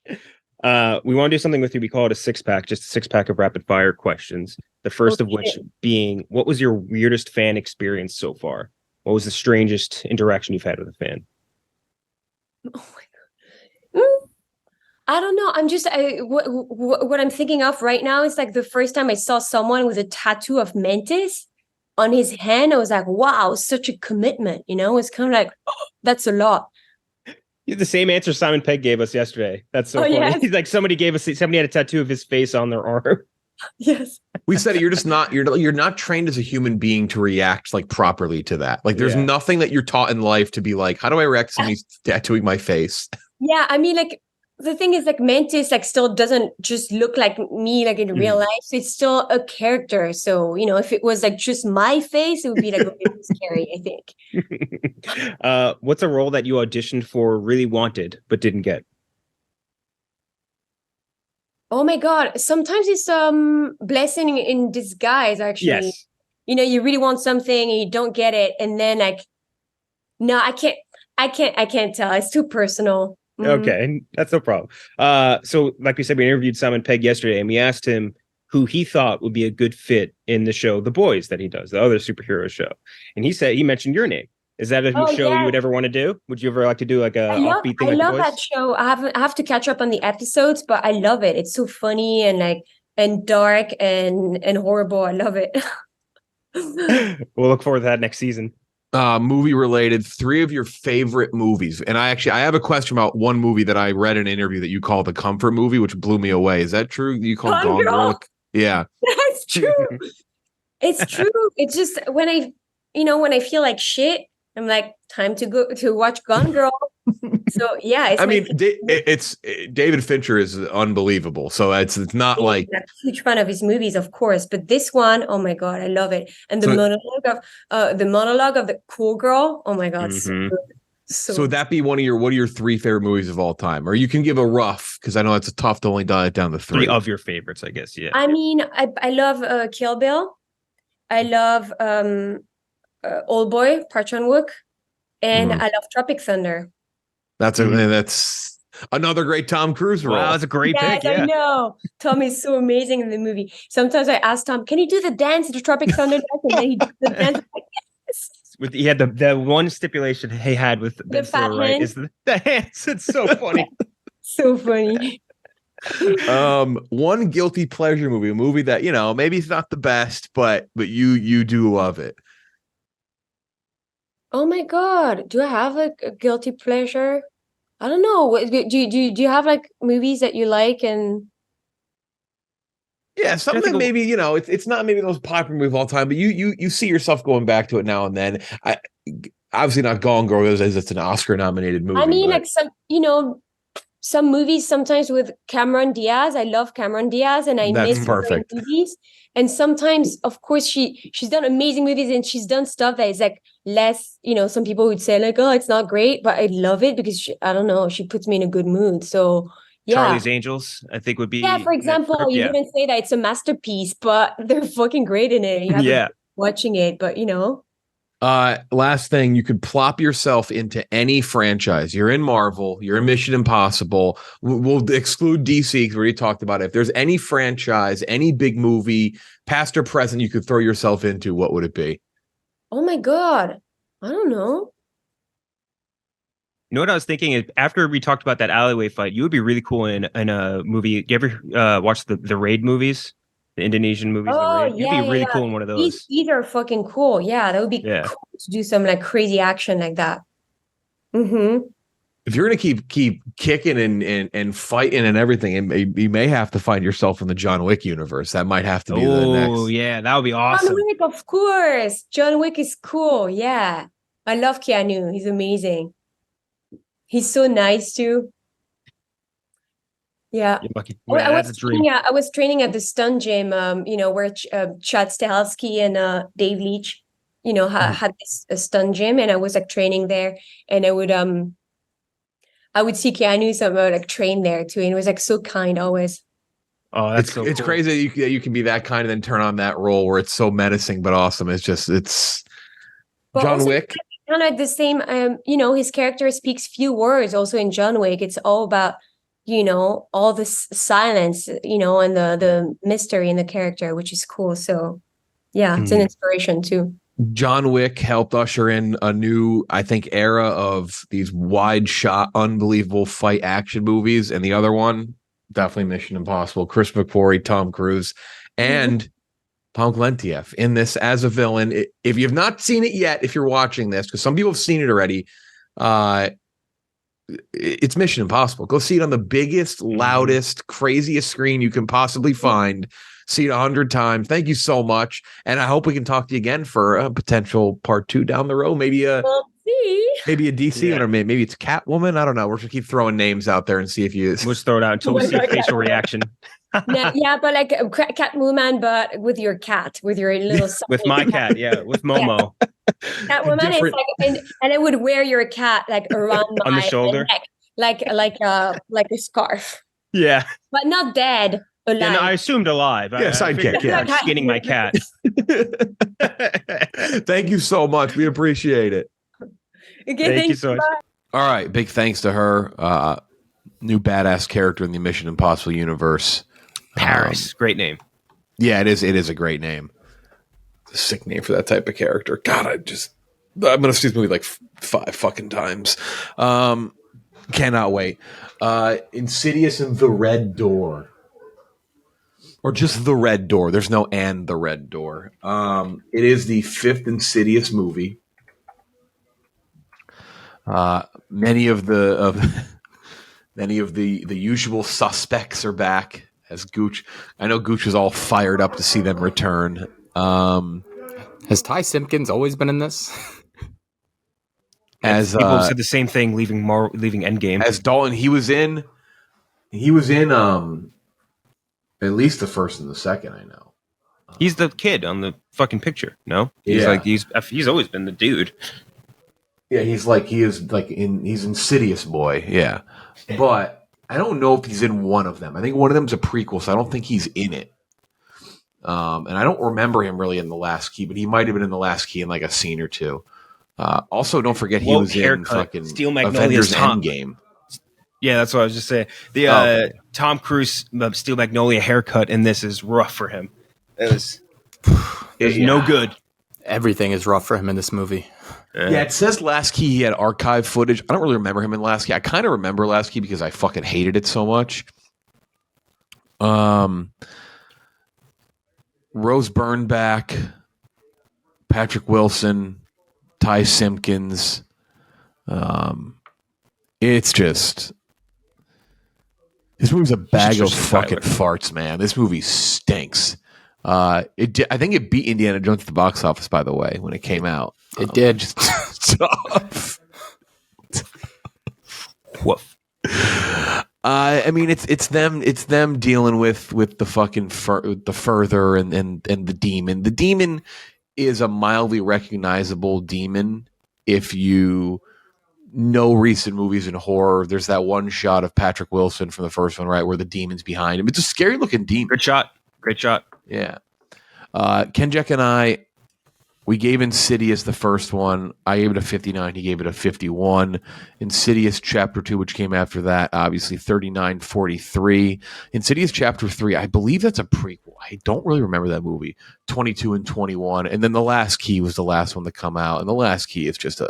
We want to do something with you. We call it a 6-pack, just a 6-pack of rapid fire questions. The first of which being, what was your weirdest fan experience so far? What was the strangest interaction you've had with a fan? Oh my God. I don't know. I'm just what I'm thinking of right now is like the first time I saw someone with a tattoo of Mantis on his hand. I was like, wow, such a commitment. It's kind of like, oh, that's a lot. The same answer Simon Pegg gave us yesterday. That's so funny. Yes. He's like, somebody had a tattoo of his face on their arm. Yes. We said you're not trained as a human being to react like properly to that. Like there's nothing that you're taught in life to be like, how do I react to somebody tattooing my face? Yeah, I mean, like the thing is, like Mantis, like still doesn't just look like me, like in real life. So it's still a character. So if it was like just my face, it would be like a bit scary, I think. What's a role that you auditioned for, really wanted, but didn't get? Oh my God! Sometimes it's blessing in disguise. Actually, yes. You really want something and you don't get it, and then like, no, I can't tell. It's too personal. Okay, that's no problem. So like we said, we interviewed Simon Pegg yesterday, and we asked him who he thought would be a good fit in the show The Boys that he does, the other superhero show. And he mentioned your name. Is that a show you would ever want to do? Would you ever like to do like a offbeat thing? I love that show. I have to catch up on the episodes, but I love it. It's so funny and dark and horrible. I love it. We'll look forward to that next season. Movie related, 3 of your favorite movies. And I have a question about one movie that I read in an interview that you call the comfort movie, which blew me away. Is that true? You call Gone Girl? Yeah. That's true. It's true. It's just when I feel like shit, I'm like, time to go to watch Gone Girl. So yeah, it's David Fincher is unbelievable. So it's not like I'm a huge fan of his movies, of course, but this one, oh my God, I love it. And the monologue of the cool girl, oh my God, so good. So would that be what are your 3 favorite movies of all time? Or you can give a rough, because I know it's tough to only dial it down to 3 of your favorites, I guess. Yeah. I mean, I love Kill Bill. I love Old Boy, Park Chan-wook, and I love Tropic Thunder. That's another great Tom Cruise role. Wow, that's a great pick. Yeah, I know. Tom is so amazing in the movie. Sometimes I ask Tom, "Can you do the dance, the Tropic Thunder dance?" And then he does the dance. Like, yes. He had the one stipulation he had with Ben Stiller, right? Is the hands. It's so funny. So funny. One guilty pleasure movie, a movie that maybe it's not the best, but you do love it. Oh my God. Do I have like a guilty pleasure? I don't know. Do you have like movies that you like? And yeah, something maybe, it's not maybe the most popular movie of all time, but you see yourself going back to it now and then. Obviously not Gone Girl, as it's an Oscar nominated movie. I mean, like some movies sometimes with Cameron Diaz. I love Cameron Diaz and I miss perfect movies. And sometimes, of course, she's done amazing movies and she's done stuff that is like less, some people would say like, oh, it's not great, but I love it because I don't know, she puts me in a good mood. So yeah. Charlie's Angels, I think would be. Yeah, for example, you wouldn't say that it's a masterpiece, but they're fucking great in it. You have to watching it, but last thing, you could plop yourself into any franchise. You're in Marvel, you're in Mission Impossible. We'll exclude DC because we already talked about it. If there's any franchise, any big movie, past or present, you could throw yourself into, what would it be? Oh my God. I don't know. You know what I was thinking is after we talked about that alleyway fight, you would be really cool in a movie. You ever watch the Raid movies? The Indonesian movies. Oh, You'd be really cool in one of those. These are fucking cool. Yeah, that would be cool to do some like crazy action like that. Mm-hmm. If you're gonna keep kicking and fighting and everything, you may have to find yourself in the John Wick universe. That might have to be the next. Oh yeah, that would be awesome. John Wick, of course. John Wick is cool. Yeah, I love Keanu. He's amazing. He's so nice too. Yeah, I was training at the stunt gym. Where Chad Stahelski and Dave Leach, had a stunt gym, and I was like training there, and I would see Keanu somehow like train there too, and it was like so kind always. Oh, it's cool. Crazy that you can be that kind and then turn on that role where it's so menacing but awesome. It's John Wick. Kind of the same. His character speaks few words. Also in John Wick, it's all about all this silence, and the mystery in the character, which is cool. So, yeah, it's an inspiration too. John Wick helped usher in a new, I think, era of these wide shot, unbelievable fight action movies. And the other one, definitely Mission Impossible. Chris McQuarrie, Tom Cruise, and Pom Klementieff in this as a villain. If you've not seen it yet, if you're watching this, because some people have seen it already, it's Mission Impossible. Go see it on the biggest, loudest, craziest screen you can possibly find. See it 100 times. Thank you so much. And I hope we can talk to you again for a potential part 2 down the road. Maybe a DC or maybe it's Catwoman. I don't know. We're going to keep throwing names out there and see if you... We'll just throw it out until we see a facial reaction. Yeah, but like Catwoman, but with your cat, with your little... with my cat, with Momo. Catwoman is like... And I would wear your cat like around on the shoulder, neck, like a scarf. Yeah. But not dead. Alive. Yeah, no, I assumed alive. Sidekick. I'm skinning my cat. Thank you so much. We appreciate it. Okay, thank you so much. All right. Big thanks to her. New badass character in the Mission Impossible universe. Paris. Great name. Yeah, it is. It is a great name. It's a sick name for that type of character. God, I'm going to see this movie like 5 fucking times. Cannot wait. Insidious and the Red Door. Or just The Red Door. There's no and The Red Door. It is the 5th Insidious movie. Many of the usual suspects are back as Gooch. I know Gooch was all fired up to see them return. Has Ty Simpkins always been in this? As people said the same thing, leaving Endgame. As Dalton, he was in at least the first and the second, I know. He's the kid on the fucking picture. No, he's always been the dude. Yeah, he's Insidious boy. Yeah, but I don't know if he's in one of them. I think one of them's a prequel, so I don't think he's in it. And I don't remember him really in The Last Key, but he might have been in The Last Key in like a scene or two. Also, don't forget he was in fucking Steel Magnolia's Avengers Endgame. Yeah, that's what I was just saying. The Tom Cruise Steel Magnolia haircut in this is rough for him. It was no good. Everything is rough for him in this movie. Yeah, it says Last Key he had archive footage. I don't really remember him in Last Key. I kind of remember Last Key because I fucking hated it so much. Rose Byrne, Patrick Wilson, Ty Simpkins. It's just... This movie's a bag of fucking farts, man. This movie stinks. I think it beat Indiana Jones at the box office, by the way, when it came out. It did. Just tough. Woof. I mean, it's them dealing with the fucking the further and the demon. The demon is a mildly recognizable demon if you know recent movies in horror. There's that one shot of Patrick Wilson from the first one, right, where the demon's behind him. It's a scary looking demon. Great shot. Yeah. Kenjek and I, we gave Insidious the first one. I gave it a 59. He gave it a 51. Insidious Chapter 2, which came after that, obviously 39-43. Insidious Chapter 3, I believe that's a prequel. I don't really remember that movie. 22 and 21. And then The Last Key was the last one to come out. And The Last Key is just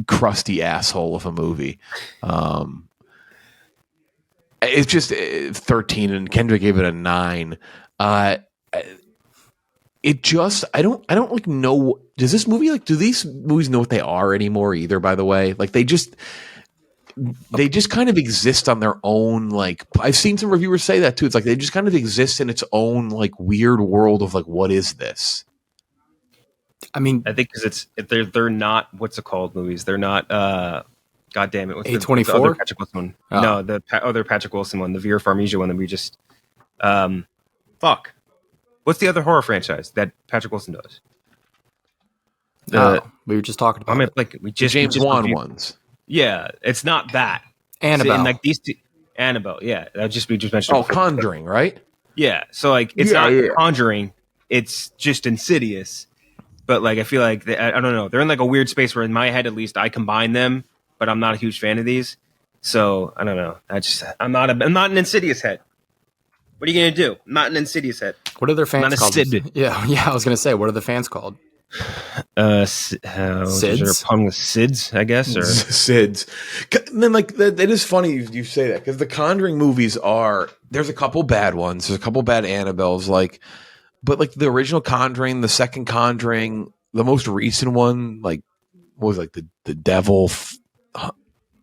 crusty asshole of a movie. It's just 13, and Kendra gave it a 9. It just I don't like know. Does this movie like? Do these movies know what they are anymore? Either, by the way, like they just kind of exist on their own. Like I've seen some reviewers say that too. It's like they just kind of exist in its own like weird world of like, what is this? I mean, I think because they're not what's it called movies. They're not. God damn it! What's A24? The other Patrick Wilson one? Oh. No, the other Patrick Wilson one, the Vera Farmiga one that we just. Fuck. What's the other horror franchise that Patrick Wilson does? We were just talking about. I mean, like James Wan ones. Yeah, it's not that. Annabelle. And like these two, Annabelle. Yeah, we just mentioned. Oh, Conjuring, right? Yeah. So like, it's not Conjuring. It's just Insidious. But like, I feel like I don't know. They're in like a weird space where, in my head at least, I combine them. But I'm not a huge fan of these. So I don't know. I'm not an Insidious head. What are you gonna do? I'm not an Insidious head. What are their fans not called? Sid. Yeah. I was gonna say, what are the fans called? Sids? Is there a pun with Sids, I guess? Or Sids. And then like that is funny you say that, because the Conjuring movies there's a couple bad ones. There's a couple bad Annabelles, but like the original Conjuring, the second Conjuring, the most recent one, like what was it, like the Devil.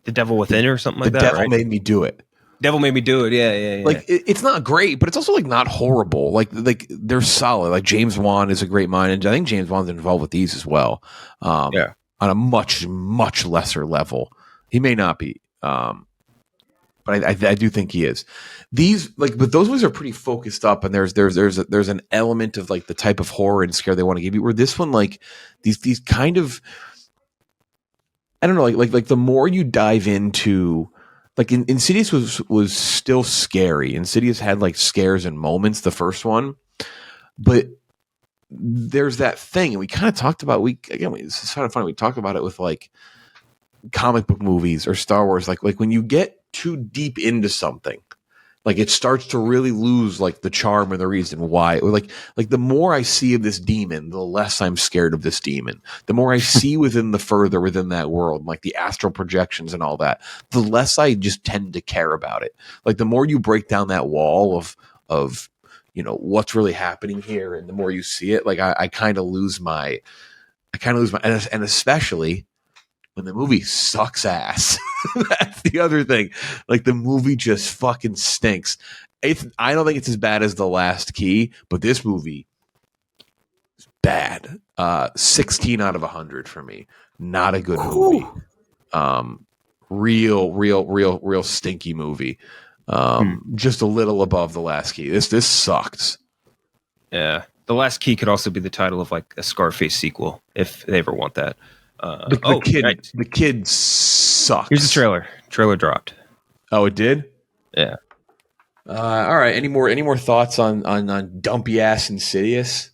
The Devil Within or something like that. The Devil right? Made Me Do It. Devil Made Me Do It. Yeah. Like it's not great, but it's also like not horrible. Like they're solid. Like James Wan is a great mind, and I think James Wan's involved with these as well. On a much lesser level. He may not be, but I do think he is. These but those ones are pretty focused up, and there's an element of like the type of horror and scare they want to give you. Where this one, like these kind of, I don't know, like the more you dive into, like Insidious was still scary. Insidious had like scares and moments, the first one, but there's that thing, and we kind of talked about, this is kind of funny. We talked about it with like comic book movies or Star Wars, like when you get too deep into something, like it starts to really lose like the charm or the reason why. Or like the more I see of this demon, the less I'm scared of this demon. The more I see within that world, like the astral projections and all that, the less I just tend to care about it. Like the more you break down that wall of what's really happening here, and the more you see it, like I kind of lose my and especially when the movie sucks ass. That's the other thing. Like the movie just fucking stinks. I don't think it's as bad as The Last Key, but this movie is bad. 16 out of 100 for me. Not a good movie. Real stinky movie. Just a little above The Last Key. This sucked. Yeah. The Last Key could also be the title of like a Scarface sequel if they ever want that. The kid sucks. Here's the trailer. Trailer dropped. Oh, it did? Yeah. All right. Any more thoughts on dumpy ass Insidious?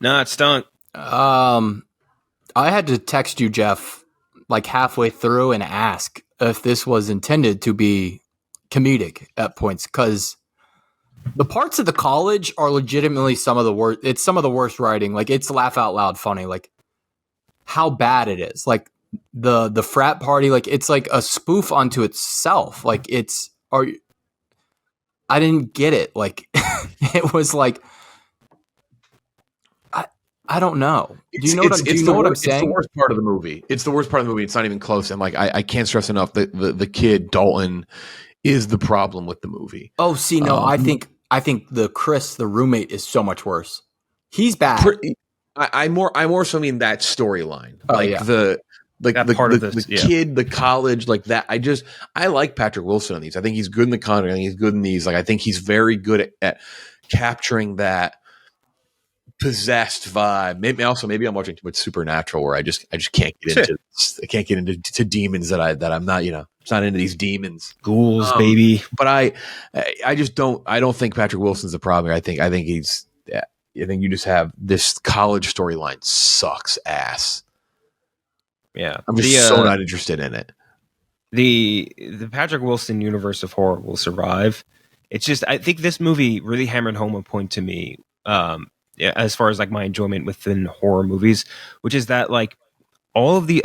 No, it stunk. I had to text you, Jeff, like halfway through and ask if this was intended to be comedic at points, because the parts of the college are legitimately some of the worst. It's some of the worst writing. Like it's laugh out loud funny. Like how bad it is. Like the frat party. Like it's like a spoof onto itself. Like I didn't get it. Like it was like I don't know. Do you know what I'm saying? It's the worst part of the movie. It's the worst part of the movie. It's not even close. And like I can't stress enough that the kid Dalton is the problem with the movie. Oh, see, no, I think the Chris, the roommate, is so much worse. He's bad. I more so mean that storyline. The kid, the college, like that. I like Patrick Wilson on these. I think he's good in The Conjuring. I think he's good in these. Like I think he's very good at capturing that possessed vibe. Maybe I'm watching too much Supernatural, where I just can't get into. I can't get into demons that I'm not. It's not into these demons, ghouls, baby. But I just don't. I don't think Patrick Wilson's the problem. I think he's. Yeah, I think you just have this college storyline sucks ass. Yeah, I'm just so not interested in it. The Patrick Wilson universe of horror will survive. It's just I think this movie really hammered home a point to me. As far as like my enjoyment within horror movies, which is that like a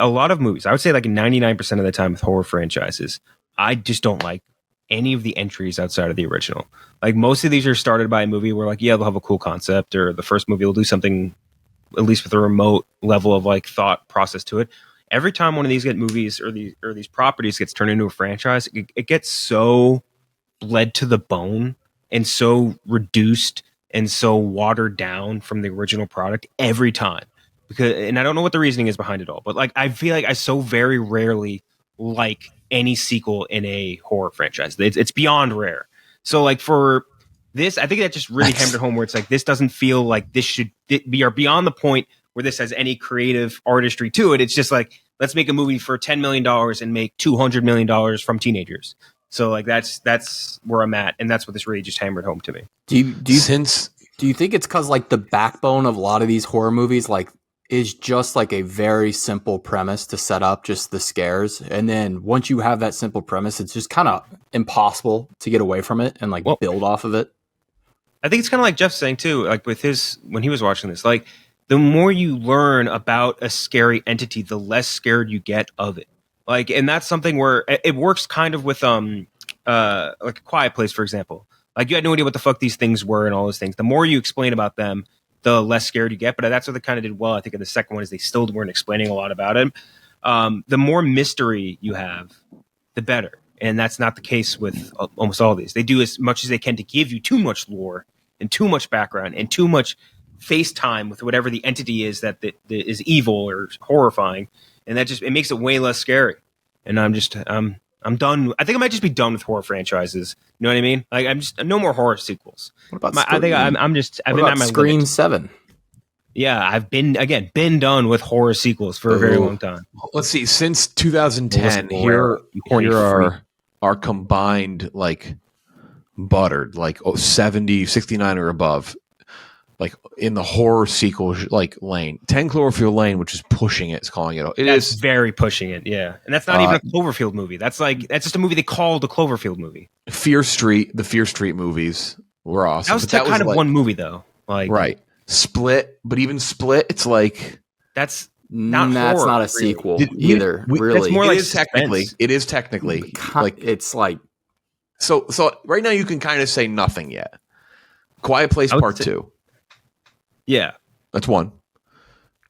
lot of movies, I would say like 99% of the time with horror franchises, I just don't like any of the entries outside of the original. Like most of these are started by a movie where like, yeah, they'll have a cool concept, or the first movie will do something at least with a remote level of like thought process to it. Every time one of these movies or these properties gets turned into a franchise, it gets so bled to the bone and so reduced and so watered down from the original product every time. And I don't know what the reasoning is behind it all, but like I feel like I so very rarely like any sequel in a horror franchise. It's beyond rare. So like for this, I think that just really hammered home where it's like this doesn't feel like this should be beyond the point where this has any creative artistry to it. It's just like, let's make a movie for $10 million and make $200 million from teenagers. So like that's where I'm at, and that's what this really just hammered home to me. Do you think it's because like the backbone of a lot of these horror movies like is just like a very simple premise to set up just the scares, and then once you have that simple premise, it's just kind of impossible to get away from it and like build off of it? I think it's kind of like Jeff's saying too, like with when he was watching this, like the more you learn about a scary entity, the less scared you get of it. Like, and that's something where it works kind of with like A Quiet Place, for example. Like you had no idea what the fuck these things were and all those things. The more you explain about them, the less scared you get. But that's what they kind of did well, I think, in the second one, is they still weren't explaining a lot about it. The more mystery you have, the better. And that's not the case with almost all of these. They do as much as they can to give you too much lore and too much background and too much face time with whatever the entity is that is evil or horrifying. And that it makes it way less scary. And I'm done. I think I might just be done with horror franchises. You know what I mean? Like I'm just no more horror sequels. What about I think I've been at my Scream limit. 7? Yeah, I've been done with horror sequels for a very long time. Let's see. Since 2010, here are combined like buttered like 70, 69 or above. Like in the horror sequel, like lane, 10 Cloverfield Lane, which is pushing it, is calling it. That's very pushing it, yeah. And that's not even a Cloverfield movie. That's just a movie they called a Cloverfield movie. The Fear Street movies were awesome. That was still kind of one movie though, like right. Split, but even Split, it's like that's not a sequel either. Really, it's more like it is technically like it's like so. Right now, you can kind of say nothing yet. Quiet Place Part 2. Yeah, that's one.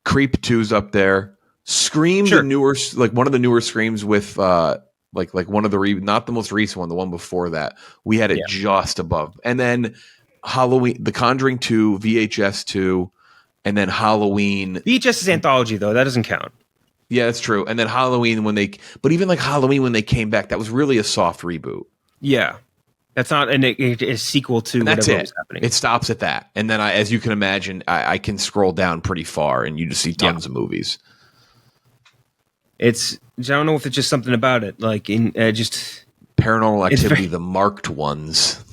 Creep 2's up there. Scream, the newer, like one of the newer Screams with like one of the not the most recent one, the one before that. We had it just above, and then Halloween, The Conjuring 2, VHS 2, and then Halloween. VHS is anthology though; that doesn't count. Yeah, that's true. And then Halloween even like Halloween when they came back, that was really a soft reboot. Yeah. That's not a sequel to whatever was happening. It stops at that. And then, as you can imagine, I can scroll down pretty far and you just see tons of movies. I don't know if it's just something about it. Like, just... Paranormal Activity, the marked ones.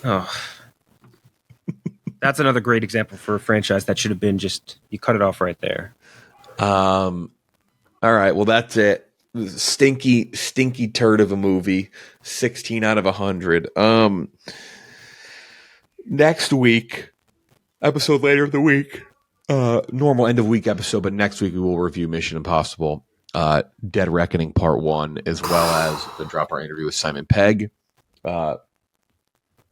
Oh. That's another great example for a franchise that should have been you cut it off right there. All right, well, that's it. Stinky turd of a movie. 16 out of 100. Next week, episode later of the week, normal end of week episode, but next week we will review Mission Impossible Dead Reckoning Part 1, as well as the drop our interview with Simon Pegg. I'll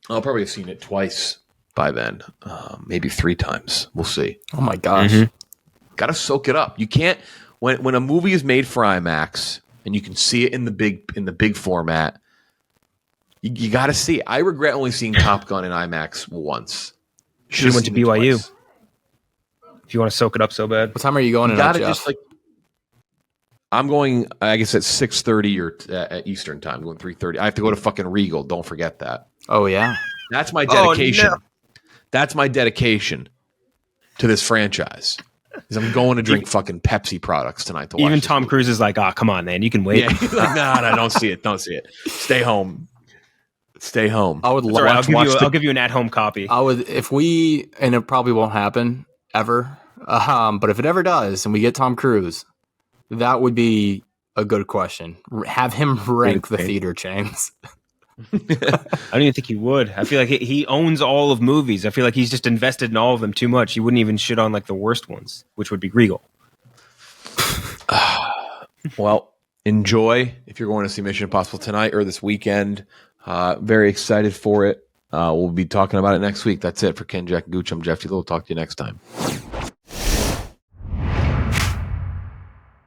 probably have seen it twice by then, maybe 3 times. We'll see. Oh my gosh. Gotta soak it up. You can't when a movie is made for IMAX and you can see it in the big format, you got to see it. I regret only seeing Top Gun in IMAX once. Should have went to BYU. If you want to soak it up so bad. What time are you going tonight, Jeff? I'm going, I guess, at 6:30 or at Eastern time. I'm going 3:30. I have to go to fucking Regal. Don't forget that. Oh, yeah. That's my dedication. Oh, no. That's my dedication to this franchise. Is I'm going to drink fucking Pepsi products tonight to watch. Even Tom Cruise is like, come on, man, you can wait. Yeah, he's like, no, don't see it. Don't see it. Stay home. I would love. I'll give you an at-home copy. I would, and it probably won't happen ever. But if it ever does, and we get Tom Cruise, that would be a good question. Have him rank the theater chains. I don't even think he would. I feel like he owns all of movies. I feel like he's just invested in all of them too much. He wouldn't even shit on like the worst ones, which would be Regal. Well, enjoy if you're going to see Mission Impossible tonight or this weekend. Very excited for it. We'll be talking about it next week. That's it for Ken, Jack, and Gooch. I'm Jeff T. We'll talk to you next time.